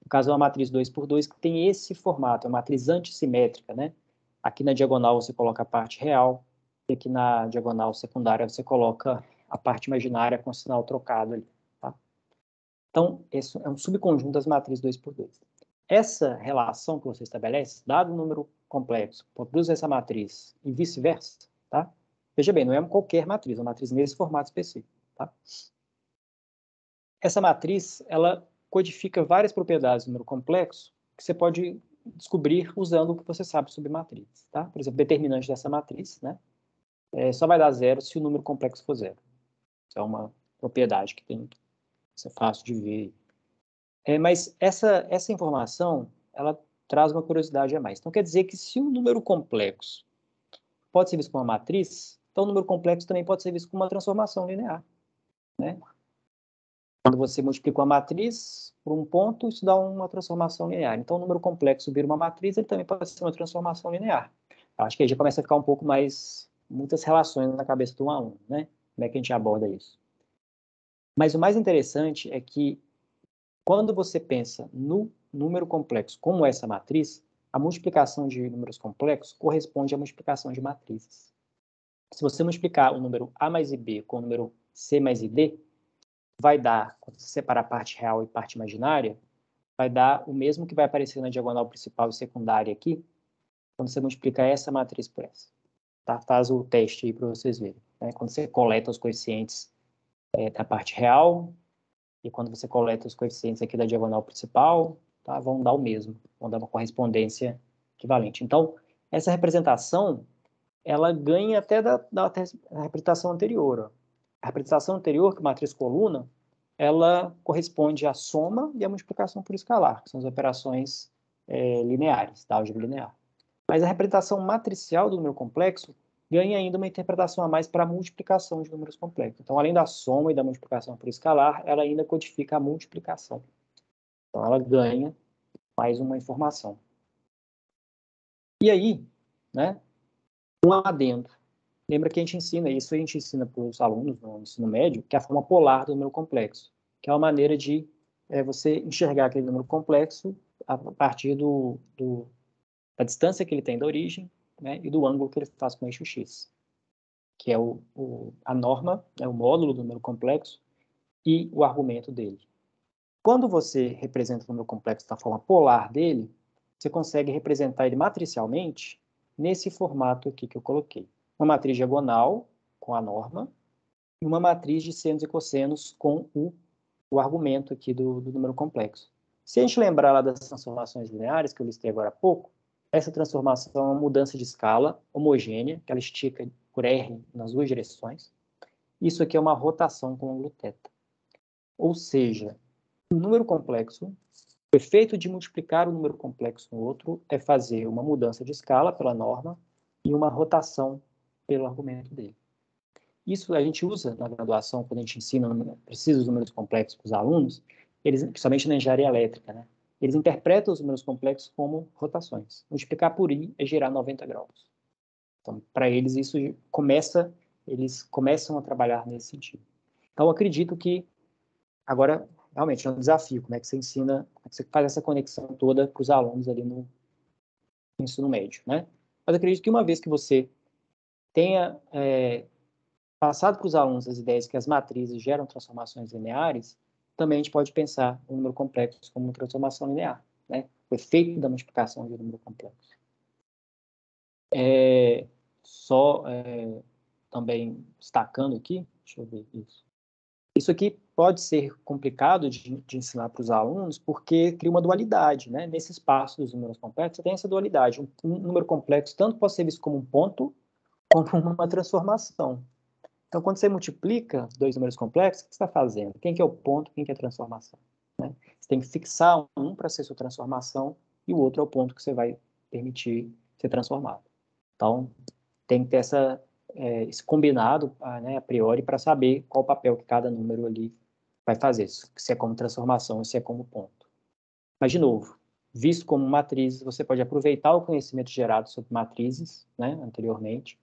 No caso, é uma matriz 2 por 2 que tem esse formato, é uma matriz antissimétrica, né? Aqui na diagonal você coloca a parte real, e aqui na diagonal secundária você coloca a parte imaginária com sinal trocado ali, tá? Então, esse é um subconjunto das matrizes 2 por 2. Essa relação que você estabelece, dado o número complexo, produz essa matriz e vice-versa, tá? Veja bem, não é qualquer matriz, é uma matriz nesse formato específico, tá? Essa matriz, ela codifica várias propriedades do número complexo que você pode descobrir usando o que você sabe sobre matrizes, tá? Por exemplo, determinante dessa matriz, né? Só vai dar zero se o número complexo for zero. Isso é uma propriedade que tem, isso é fácil de ver. Mas essa informação, ela traz uma curiosidade a mais. Então, quer dizer que se um número complexo pode ser visto como uma matriz, então o número complexo também pode ser visto como uma transformação linear, né? Quando você multiplica uma matriz por um ponto, isso dá uma transformação linear. Então, o número complexo vira uma matriz, ele também pode ser uma transformação linear. Acho que aí já começa a ficar um pouco mais, muitas relações na cabeça do aluno, né? Como é que a gente aborda isso? Mas o mais interessante é que, quando você pensa no número complexo como essa matriz, a multiplicação de números complexos corresponde à multiplicação de matrizes. Se você multiplicar o número A mais IB com o número C mais ID, vai dar, quando você separar a parte real e parte imaginária, vai dar o mesmo que vai aparecer na diagonal principal e secundária aqui, quando você multiplica essa matriz por essa. Tá? Faz o teste aí para vocês verem. Né? Quando você coleta os coeficientes da parte real e quando você coleta os coeficientes aqui da diagonal principal, tá? Vão dar o mesmo, vão dar uma correspondência equivalente. Então, essa representação, ela ganha até da representação anterior. Ó. A representação anterior, que é a matriz coluna, ela corresponde à soma e à multiplicação por escalar, que são as operações lineares, da álgebra linear. Mas a representação matricial do número complexo ganha ainda uma interpretação a mais para a multiplicação de números complexos. Então, além da soma e da multiplicação por escalar, ela ainda codifica a multiplicação. Então, ela ganha mais uma informação. E aí, né, um adendo. Lembra que a gente ensina para os alunos no ensino médio, que é a forma polar do número complexo, que é uma maneira de você enxergar aquele número complexo a partir da distância que ele tem da origem, né, e do ângulo que ele faz com o eixo x, que é a norma, o módulo do número complexo e o argumento dele. Quando você representa o número complexo da forma polar dele, você consegue representar ele matricialmente nesse formato aqui que eu coloquei. Uma matriz diagonal com a norma e uma matriz de senos e cossenos com o argumento aqui do número complexo. Se a gente lembrar lá das transformações lineares, que eu listei agora há pouco, essa transformação é uma mudança de escala homogênea, que ela estica por R nas duas direções. Isso aqui é uma rotação com ângulo θ. Ou seja, o número complexo, o efeito de multiplicar o número complexo no outro é fazer uma mudança de escala pela norma e uma rotação pelo argumento dele. Isso a gente usa na graduação, quando a gente ensina, precisa os números complexos para os alunos, eles, principalmente na engenharia elétrica, né? Eles interpretam os números complexos como rotações. Multiplicar por I é girar 90 graus. Então, para eles, isso começa, eles começam a trabalhar nesse sentido. Então, eu acredito que, agora, realmente, é um desafio, como é que você ensina, como é que você faz essa conexão toda para os alunos ali no ensino médio, né? Mas acredito que uma vez que você tenha passado para os alunos as ideias que as matrizes geram transformações lineares, também a gente pode pensar o número complexo como uma transformação linear, né? O efeito da multiplicação de um número complexo. Também destacando aqui, deixa eu ver isso. Isso aqui pode ser complicado de ensinar para os alunos porque cria uma dualidade, né? Nesse espaço dos números complexos, você tem essa dualidade. Um número complexo tanto pode ser visto como um ponto como uma transformação. Então, quando você multiplica dois números complexos, o que você está fazendo? Quem que é o ponto, quem que é a transformação? Né? Você tem que fixar um para ser sua transformação e o outro é o ponto que você vai permitir ser transformado. Então, tem que ter esse combinado, né, a priori para saber qual o papel que cada número ali vai fazer, se é como transformação ou se é como ponto. Mas, de novo, visto como matrizes, você pode aproveitar o conhecimento gerado sobre matrizes, né, anteriormente,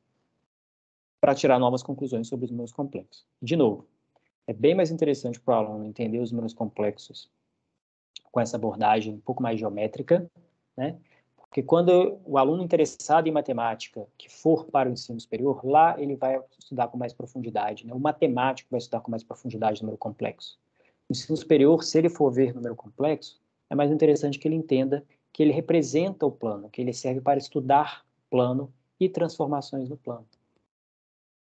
para tirar novas conclusões sobre os números complexos. De novo, é bem mais interessante para o aluno entender os números complexos com essa abordagem um pouco mais geométrica, né? Porque quando o aluno interessado em matemática que for para o ensino superior, lá ele vai estudar com mais profundidade, né? O matemático vai estudar com mais profundidade o número complexo. No ensino superior, se ele for ver número complexo, é mais interessante que ele entenda que ele representa o plano, que ele serve para estudar plano e transformações no plano.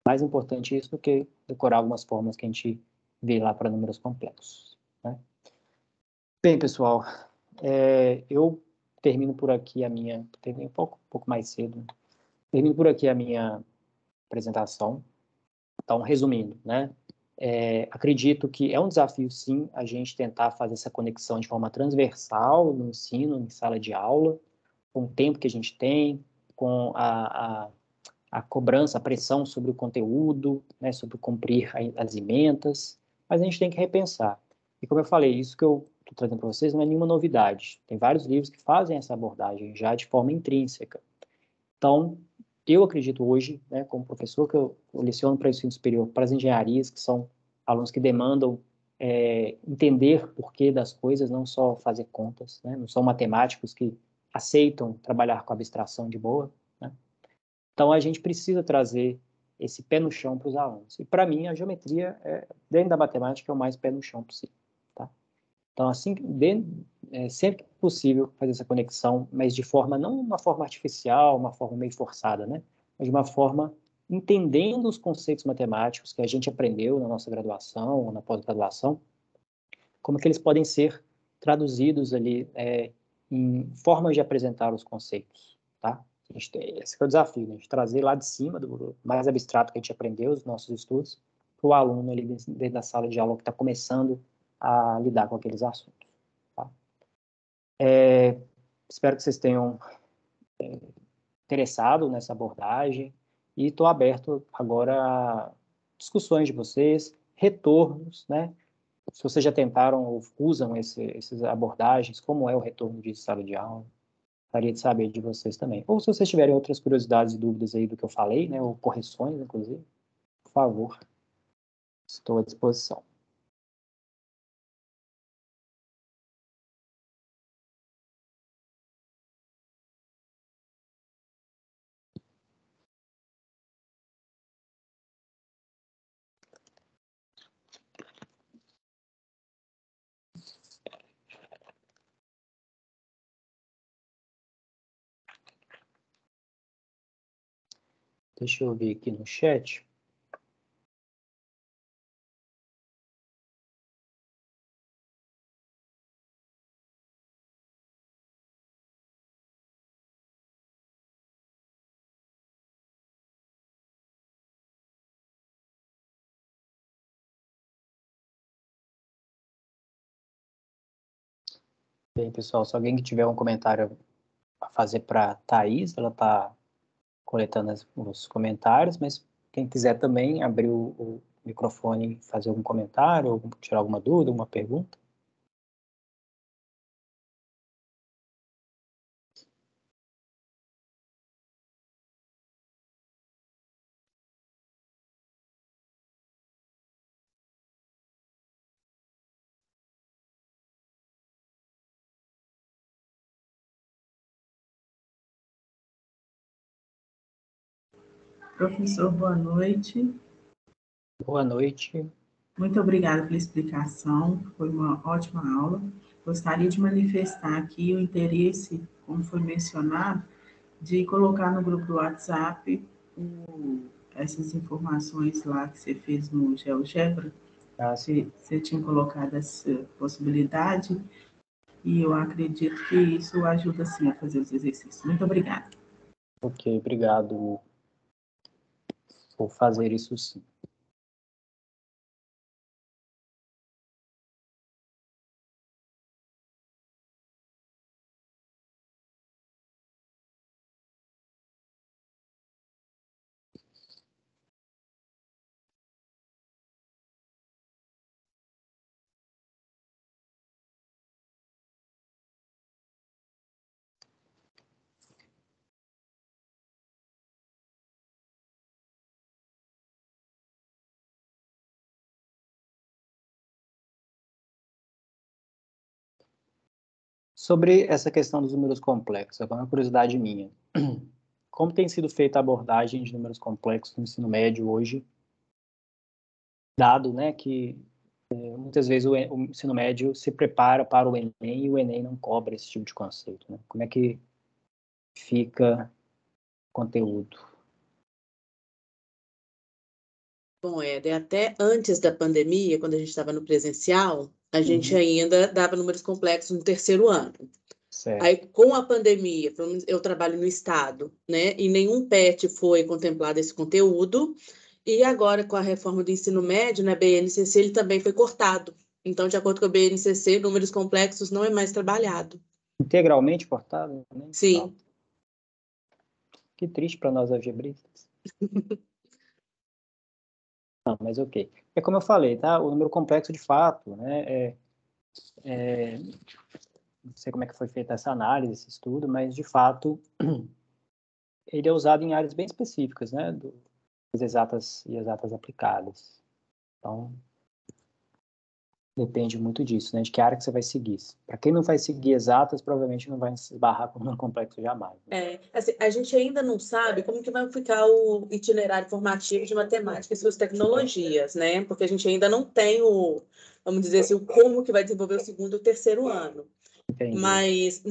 Mais importante isso do que decorar algumas fórmulas que a gente vê lá para números complexos, né? Bem, pessoal, eu termino por aqui termino um pouco mais cedo, termino por aqui a minha apresentação. Então, resumindo, né? Acredito que é um desafio, sim, a gente tentar fazer essa conexão de forma transversal no ensino, em sala de aula, com o tempo que a gente tem, com a cobrança, a pressão sobre o conteúdo, né, sobre cumprir as ementas, mas a gente tem que repensar. E como eu falei, isso que eu estou trazendo para vocês não é nenhuma novidade. Tem vários livros que fazem essa abordagem já de forma intrínseca. Então, eu acredito hoje, né, como professor, que eu leciono para o ensino superior, para as engenharias, que são alunos que demandam entender porquê das coisas, não só fazer contas, né, não são matemáticos que aceitam trabalhar com abstração de boa, né? Então, a gente precisa trazer esse pé no chão para os alunos. E, para mim, a geometria, dentro da matemática, é o mais pé no chão possível. Tá? Então, assim, sempre que possível, fazer essa conexão, mas de forma, não uma forma artificial, uma forma meio forçada, né? Mas de uma forma entendendo os conceitos matemáticos que a gente aprendeu na nossa graduação ou na pós-graduação, como que eles podem ser traduzidos ali em formas de apresentar os conceitos, tá? Esse é o desafio, né? A gente trazer lá de cima, do mais abstrato que a gente aprendeu, os nossos estudos, para o aluno ali dentro da sala de aula que está começando a lidar com aqueles assuntos. Tá? Espero que vocês tenham interessado nessa abordagem e estou aberto agora a discussões de vocês, retornos, né? Se vocês já tentaram ou usam essas abordagens, como é o retorno de sala de aula? Gostaria de saber de vocês também. Ou se vocês tiverem outras curiosidades e dúvidas aí do que eu falei, né, ou correções, inclusive, por favor, estou à disposição. Deixa eu ver aqui no chat. Bem, pessoal, se alguém que tiver um comentário a fazer para a Thaís, ela está coletando os comentários, mas quem quiser também abrir o microfone e fazer algum comentário, ou tirar alguma dúvida, alguma pergunta. Professor, boa noite. Boa noite. Muito obrigada pela explicação, foi uma ótima aula. Gostaria de manifestar aqui o interesse, como foi mencionado, de colocar no grupo do WhatsApp essas informações lá que você fez no GeoGebra. Você tinha colocado essa possibilidade e eu acredito que isso ajuda, sim, a fazer os exercícios. Muito obrigada. Ok, obrigado. Vou fazer isso sim. Sobre essa questão dos números complexos, é uma curiosidade minha. Como tem sido feita a abordagem de números complexos no ensino médio hoje, dado, né, que muitas vezes o ensino médio se prepara para o Enem e o Enem não cobra esse tipo de conceito, né? Como é que fica o conteúdo? Bom, Éder, até antes da pandemia, quando a gente estava no presencial, a gente ainda dava números complexos no terceiro ano. Certo. Aí, com a pandemia, pelo menos eu trabalho no estado, né? E nenhum PET foi contemplado esse conteúdo. E agora, com a reforma do ensino médio, na BNCC, ele também foi cortado. Então, de acordo com a BNCC, números complexos não é mais trabalhado. Integralmente cortado? Né? Sim. Que triste para nós algebristas. Não, mas ok. É como eu falei, tá? O número complexo, de fato, né? Não sei como é que foi feita essa análise, esse estudo, mas, de fato, ele é usado em áreas bem específicas, né? Das exatas e exatas aplicadas. Então, depende muito disso, né? De que área que você vai seguir. Para quem não vai seguir exatas, provavelmente não vai se esbarrar com um complexo jamais. Né? Assim, a gente ainda não sabe como que vai ficar o itinerário formativo de matemática e suas tecnologias, né? Porque a gente ainda não tem vamos dizer assim, o como que vai desenvolver o segundo e o terceiro ano. Entendi. Mas,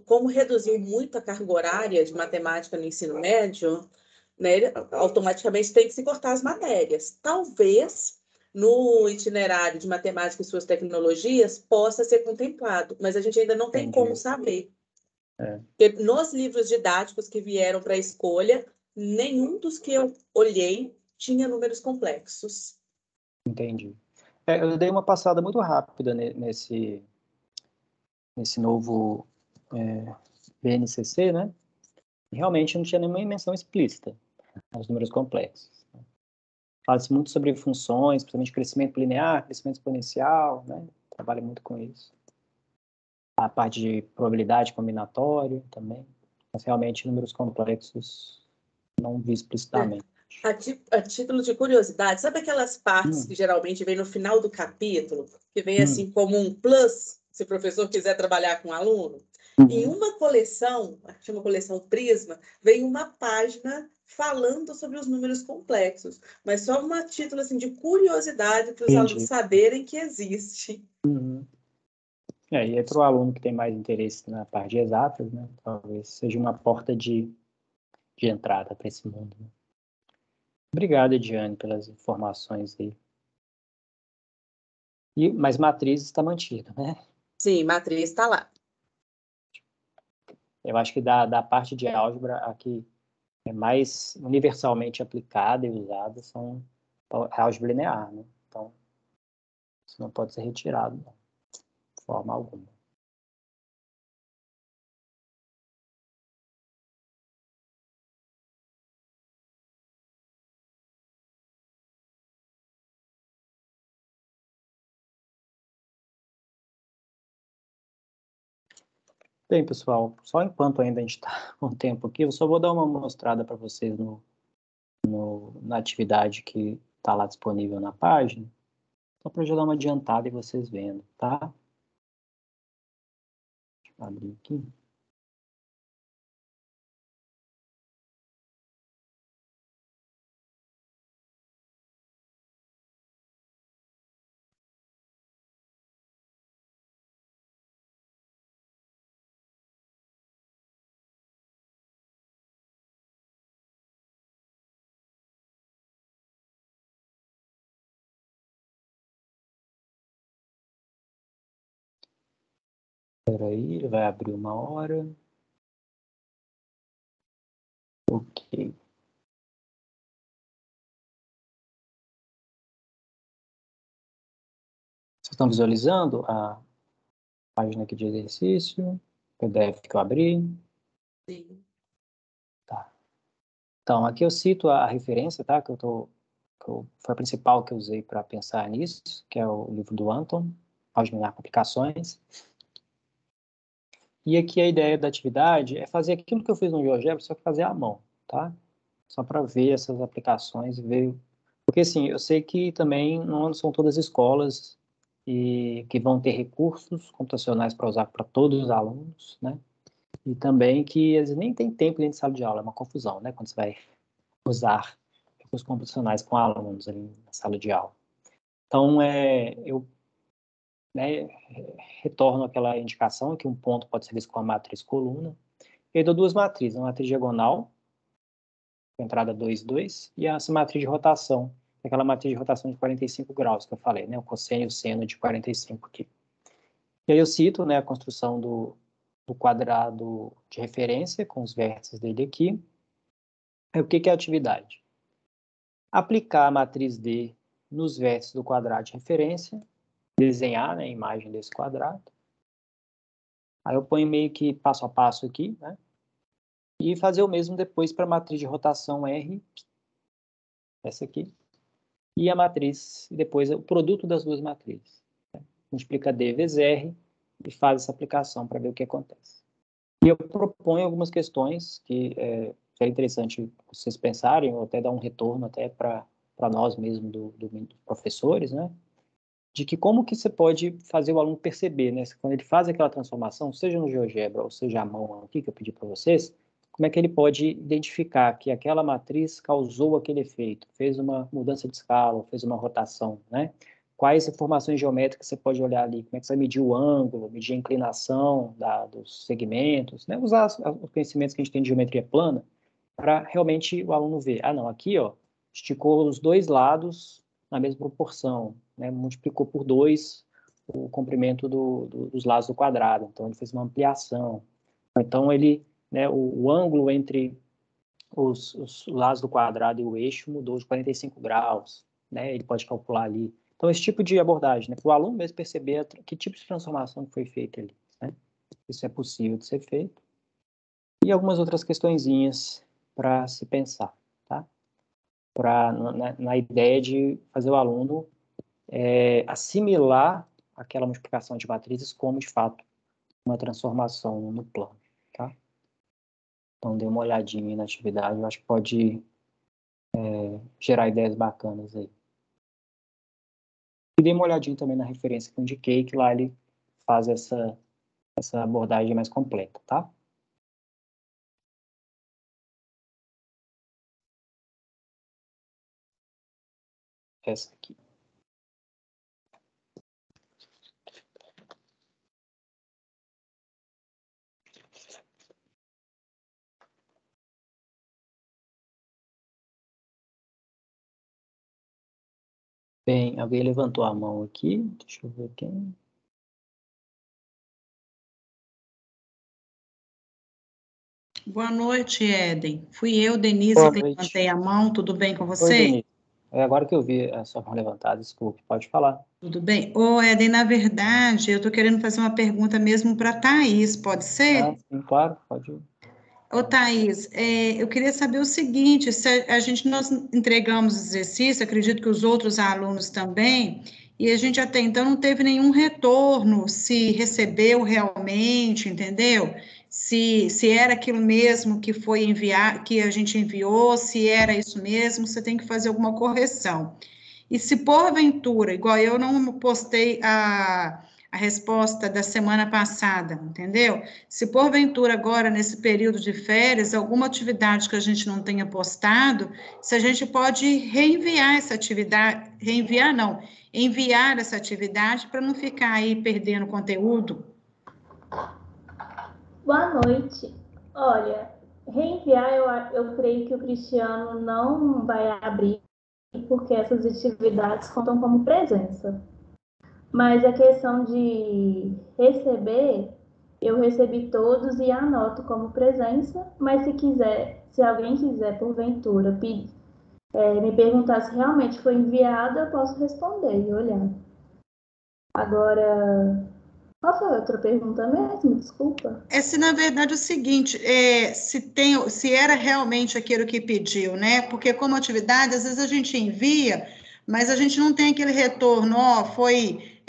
como reduziu muito a carga horária de matemática no ensino médio, né, automaticamente tem que se cortar as matérias. Talvez no itinerário de matemática e suas tecnologias possa ser contemplado, mas a gente ainda não tem como saber. Porque nos livros didáticos que vieram para a escolha, nenhum dos que eu olhei tinha números complexos. Entendi. Eu dei uma passada muito rápida nesse novo BNCC, né? Realmente não tinha nenhuma menção explícita aos números complexos. Fala-se muito sobre funções, principalmente crescimento linear, crescimento exponencial, né? Trabalha muito com isso. A parte de probabilidade combinatória também. Mas realmente números complexos não vi explicitamente. A título de curiosidade, sabe aquelas partes que geralmente vem no final do capítulo, que vem assim como um plus, se o professor quiser trabalhar com o aluno? Em uma coleção, chama coleção Prisma, vem uma página falando sobre os números complexos, mas só um título assim, de curiosidade para os alunos saberem que existe. E aí, para o aluno que tem mais interesse na parte de exatas, né, talvez seja uma porta de entrada para esse mundo. Né? Obrigado, Ediane, pelas informações aí. Mas matriz está mantida, né? Sim, matriz está lá. Eu acho que da parte de álgebra, a que é mais universalmente aplicada e usada são a álgebra linear, né? Então, isso não pode ser retirado, não, de forma alguma. Bem, pessoal, só enquanto ainda a gente está com tempo aqui, eu só vou dar uma mostrada para vocês na atividade que está lá disponível na página, só para eu já dar uma adiantada e vocês vendo, tá? Deixa eu abrir aqui. Espera aí, ele vai abrir uma hora. Ok. Vocês estão visualizando a página aqui de exercício, PDF que eu abri? Sim. Tá. Então, aqui eu cito a referência, tá? Foi a principal que eu usei para pensar nisso, que é o livro do Anton, Algemear com Aplicações. E aqui a ideia da atividade é fazer aquilo que eu fiz no GeoGebra, só que fazer à mão, tá? Só para ver essas aplicações e ver... Porque, assim, eu sei que também não são todas escolas e que vão ter recursos computacionais para usar para todos os alunos, né? E também que eles nem têm tempo dentro de sala de aula, é uma confusão, né? Quando você vai usar recursos computacionais com alunos ali na sala de aula. Então, eu retorno aquela indicação que um ponto pode ser visto com a matriz coluna. E aí dou duas matrizes, uma matriz diagonal, com entrada 2, 2, e essa matriz de rotação, aquela matriz de rotação de 45 graus que eu falei, né? O cosseno e o seno de 45 aqui. E aí eu cito, né, a construção do quadrado de referência, com os vértices dele aqui. Aí, o que é a atividade? Aplicar a matriz D nos vértices do quadrado de referência, desenhar, né, a imagem desse quadrado. Aí eu ponho meio que passo a passo aqui, né? E fazer o mesmo depois para a matriz de rotação R, essa aqui, e a matriz, e depois o produto das duas matrizes. Né? Multiplica D vezes R e faz essa aplicação para ver o que acontece. E eu proponho algumas questões que é interessante vocês pensarem, ou até dar um retorno até para nós mesmos, dos professores, né? De que como que você pode fazer o aluno perceber, né? Quando ele faz aquela transformação, seja no GeoGebra ou seja à mão aqui, que eu pedi para vocês, como é que ele pode identificar que aquela matriz causou aquele efeito, fez uma mudança de escala, fez uma rotação, né? Quais informações geométricas você pode olhar ali, como é que você vai medir o ângulo, medir a inclinação dos segmentos, né? Usar os conhecimentos que a gente tem de geometria plana para realmente o aluno ver, ah, não, aqui, ó, esticou os dois lados na mesma proporção, né? Multiplicou por 2 o comprimento dos lados do quadrado, então ele fez uma ampliação. Então ele, né, o ângulo entre os lados do quadrado e o eixo mudou de 45 graus, né? Ele pode calcular ali. Então esse tipo de abordagem, né, para o aluno mesmo perceber que tipo de transformação foi feita ali, né? Isso é possível de ser feito. E algumas outras questõezinhas para se pensar, tá? Na ideia de fazer o aluno assimilar aquela multiplicação de matrizes como, de fato, uma transformação no plano, tá? Então, dê uma olhadinha na atividade, eu acho que pode gerar ideias bacanas aí. E dê uma olhadinha também na referência que eu indiquei, que lá ele faz essa abordagem mais completa, tá? Essa aqui. Bem, alguém levantou a mão aqui, deixa eu ver quem. Boa noite, Éden. Fui eu, Denise, Boa que noite. levantei a mão. Tudo bem com Oi, você? Denise. É agora que eu vi a sua mão levantada, desculpe, pode falar. Tudo bem? Ô, Éden, na verdade, eu estou querendo fazer uma pergunta mesmo para a Thaís, pode ser? Ah, sim, claro, pode ir. Ô, Thaís, eu queria saber o seguinte, se nós entregamos exercício, acredito que os outros alunos também, e a gente até então não teve nenhum retorno, se recebeu realmente, entendeu? Se era aquilo mesmo que foi enviar, que a gente enviou, se era isso mesmo, você tem que fazer alguma correção. E se porventura, igual eu não postei a resposta da semana passada, entendeu? Se porventura agora, nesse período de férias, alguma atividade que a gente não tenha postado, se a gente pode reenviar essa atividade, reenviar não, enviar essa atividade para não ficar aí perdendo conteúdo. Boa noite. Olha, reenviar, eu creio que o Cristiano não vai abrir, porque essas atividades contam como presença. Mas a questão de receber, eu recebi todos e anoto como presença, mas se alguém quiser, porventura, me perguntar se realmente foi enviado, eu posso responder e olhar. Agora, qual foi a outra pergunta mesmo? Desculpa. Se na verdade é o seguinte, se era realmente aquilo que pediu, né? Porque como atividade, às vezes a gente envia, mas a gente não tem aquele retorno,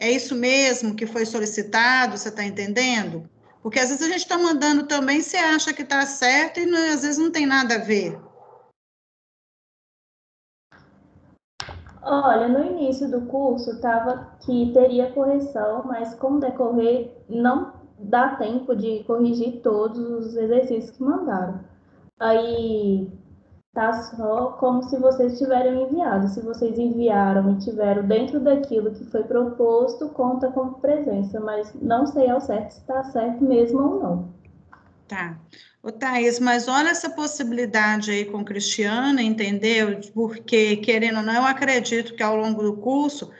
é isso mesmo que foi solicitado, você está entendendo? Porque às vezes a gente está mandando também, você acha que está certo e às vezes não tem nada a ver. Olha, no início do curso estava que teria correção, mas com o decorrer não dá tempo de corrigir todos os exercícios que mandaram. Aí tá só como se vocês tiverem enviado. Se vocês enviaram e tiveram dentro daquilo que foi proposto, conta como presença, mas não sei ao certo se está certo mesmo ou não. Tá. Ô, Thaís, mas olha essa possibilidade aí com Cristiana, entendeu? Porque, querendo ou não, eu acredito que ao longo do curso,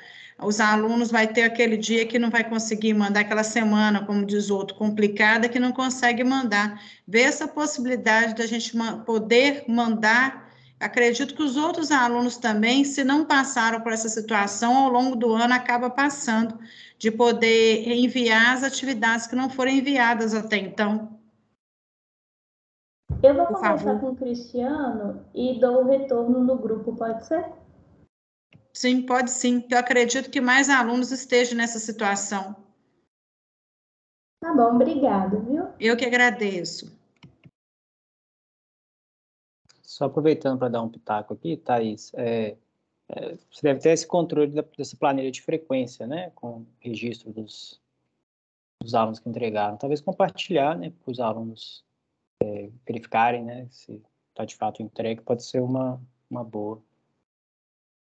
os alunos vai ter aquele dia que não vai conseguir mandar, aquela semana, como diz o outro, complicada, que não consegue mandar. Vê essa possibilidade da gente poder mandar. Acredito que os outros alunos também, se não passaram por essa situação, ao longo do ano acaba passando, de poder enviar as atividades que não foram enviadas até então. Eu vou Por conversar favor. com o Cristiano e dou o retorno no grupo, pode ser? Sim, pode sim. Eu acredito que mais alunos estejam nessa situação. Tá bom, obrigada, viu? Eu que agradeço. Só aproveitando para dar um pitaco aqui, Thaís, você deve ter esse controle dessa planilha de frequência, né, com o registro dos alunos que entregaram. Talvez compartilhar, né, para os alunos verificarem, né, se está de fato entregue, pode ser uma boa.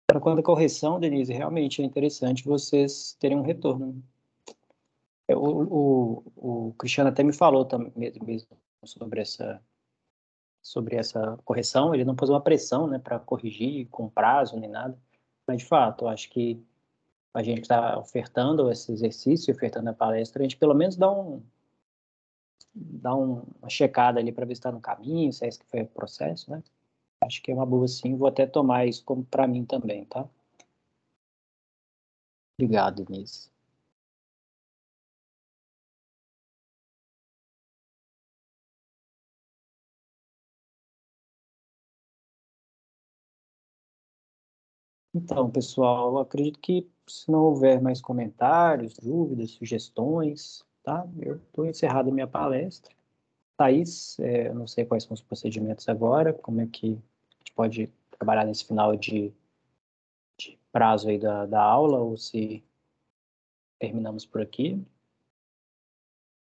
Para quando a correção, Denise, realmente é interessante vocês terem um retorno. O Cristiano até me falou também mesmo sobre essa correção, ele não pôs uma pressão, né, para corrigir com prazo nem nada, mas de fato, eu acho que a gente está ofertando esse exercício, ofertando a palestra, a gente pelo menos dá uma checada ali para ver se está no caminho, se é esse que foi o processo, né? Acho que é uma boa sim, vou até tomar isso como para mim também, tá? Obrigado, Denise. Então, pessoal, eu acredito que se não houver mais comentários, dúvidas, sugestões, tá? Eu estou encerrado a minha palestra. Thaís, eu não sei quais são os procedimentos agora, como é que a gente pode trabalhar nesse final de prazo aí da aula, ou se terminamos por aqui.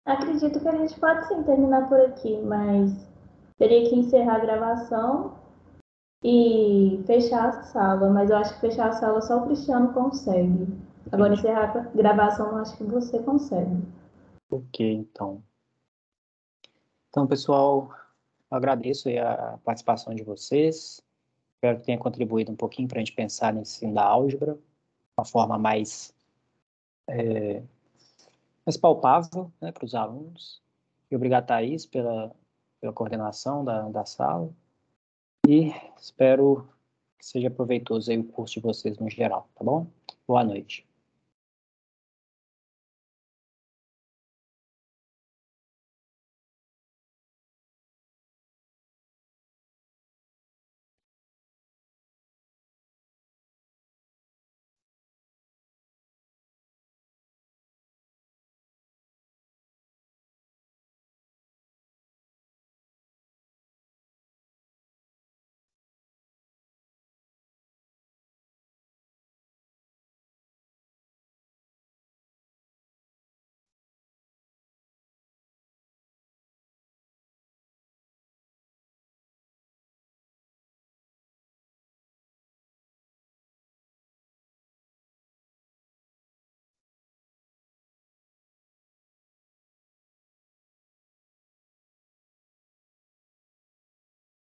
Acredito que a gente pode sim terminar por aqui, mas teria que encerrar a gravação e fechar a sala, mas eu acho que fechar a sala só o Cristiano consegue. Agora, encerrar a gravação, eu acho que você consegue. Ok, então. Então, pessoal, eu agradeço aí a participação de vocês. Espero que tenha contribuído um pouquinho para a gente pensar nesse ensino da álgebra, uma forma mais palpável, né, para os alunos. E obrigado, Thaís, pela coordenação da sala. E espero que seja proveitoso aí o curso de vocês no geral, tá bom? Boa noite.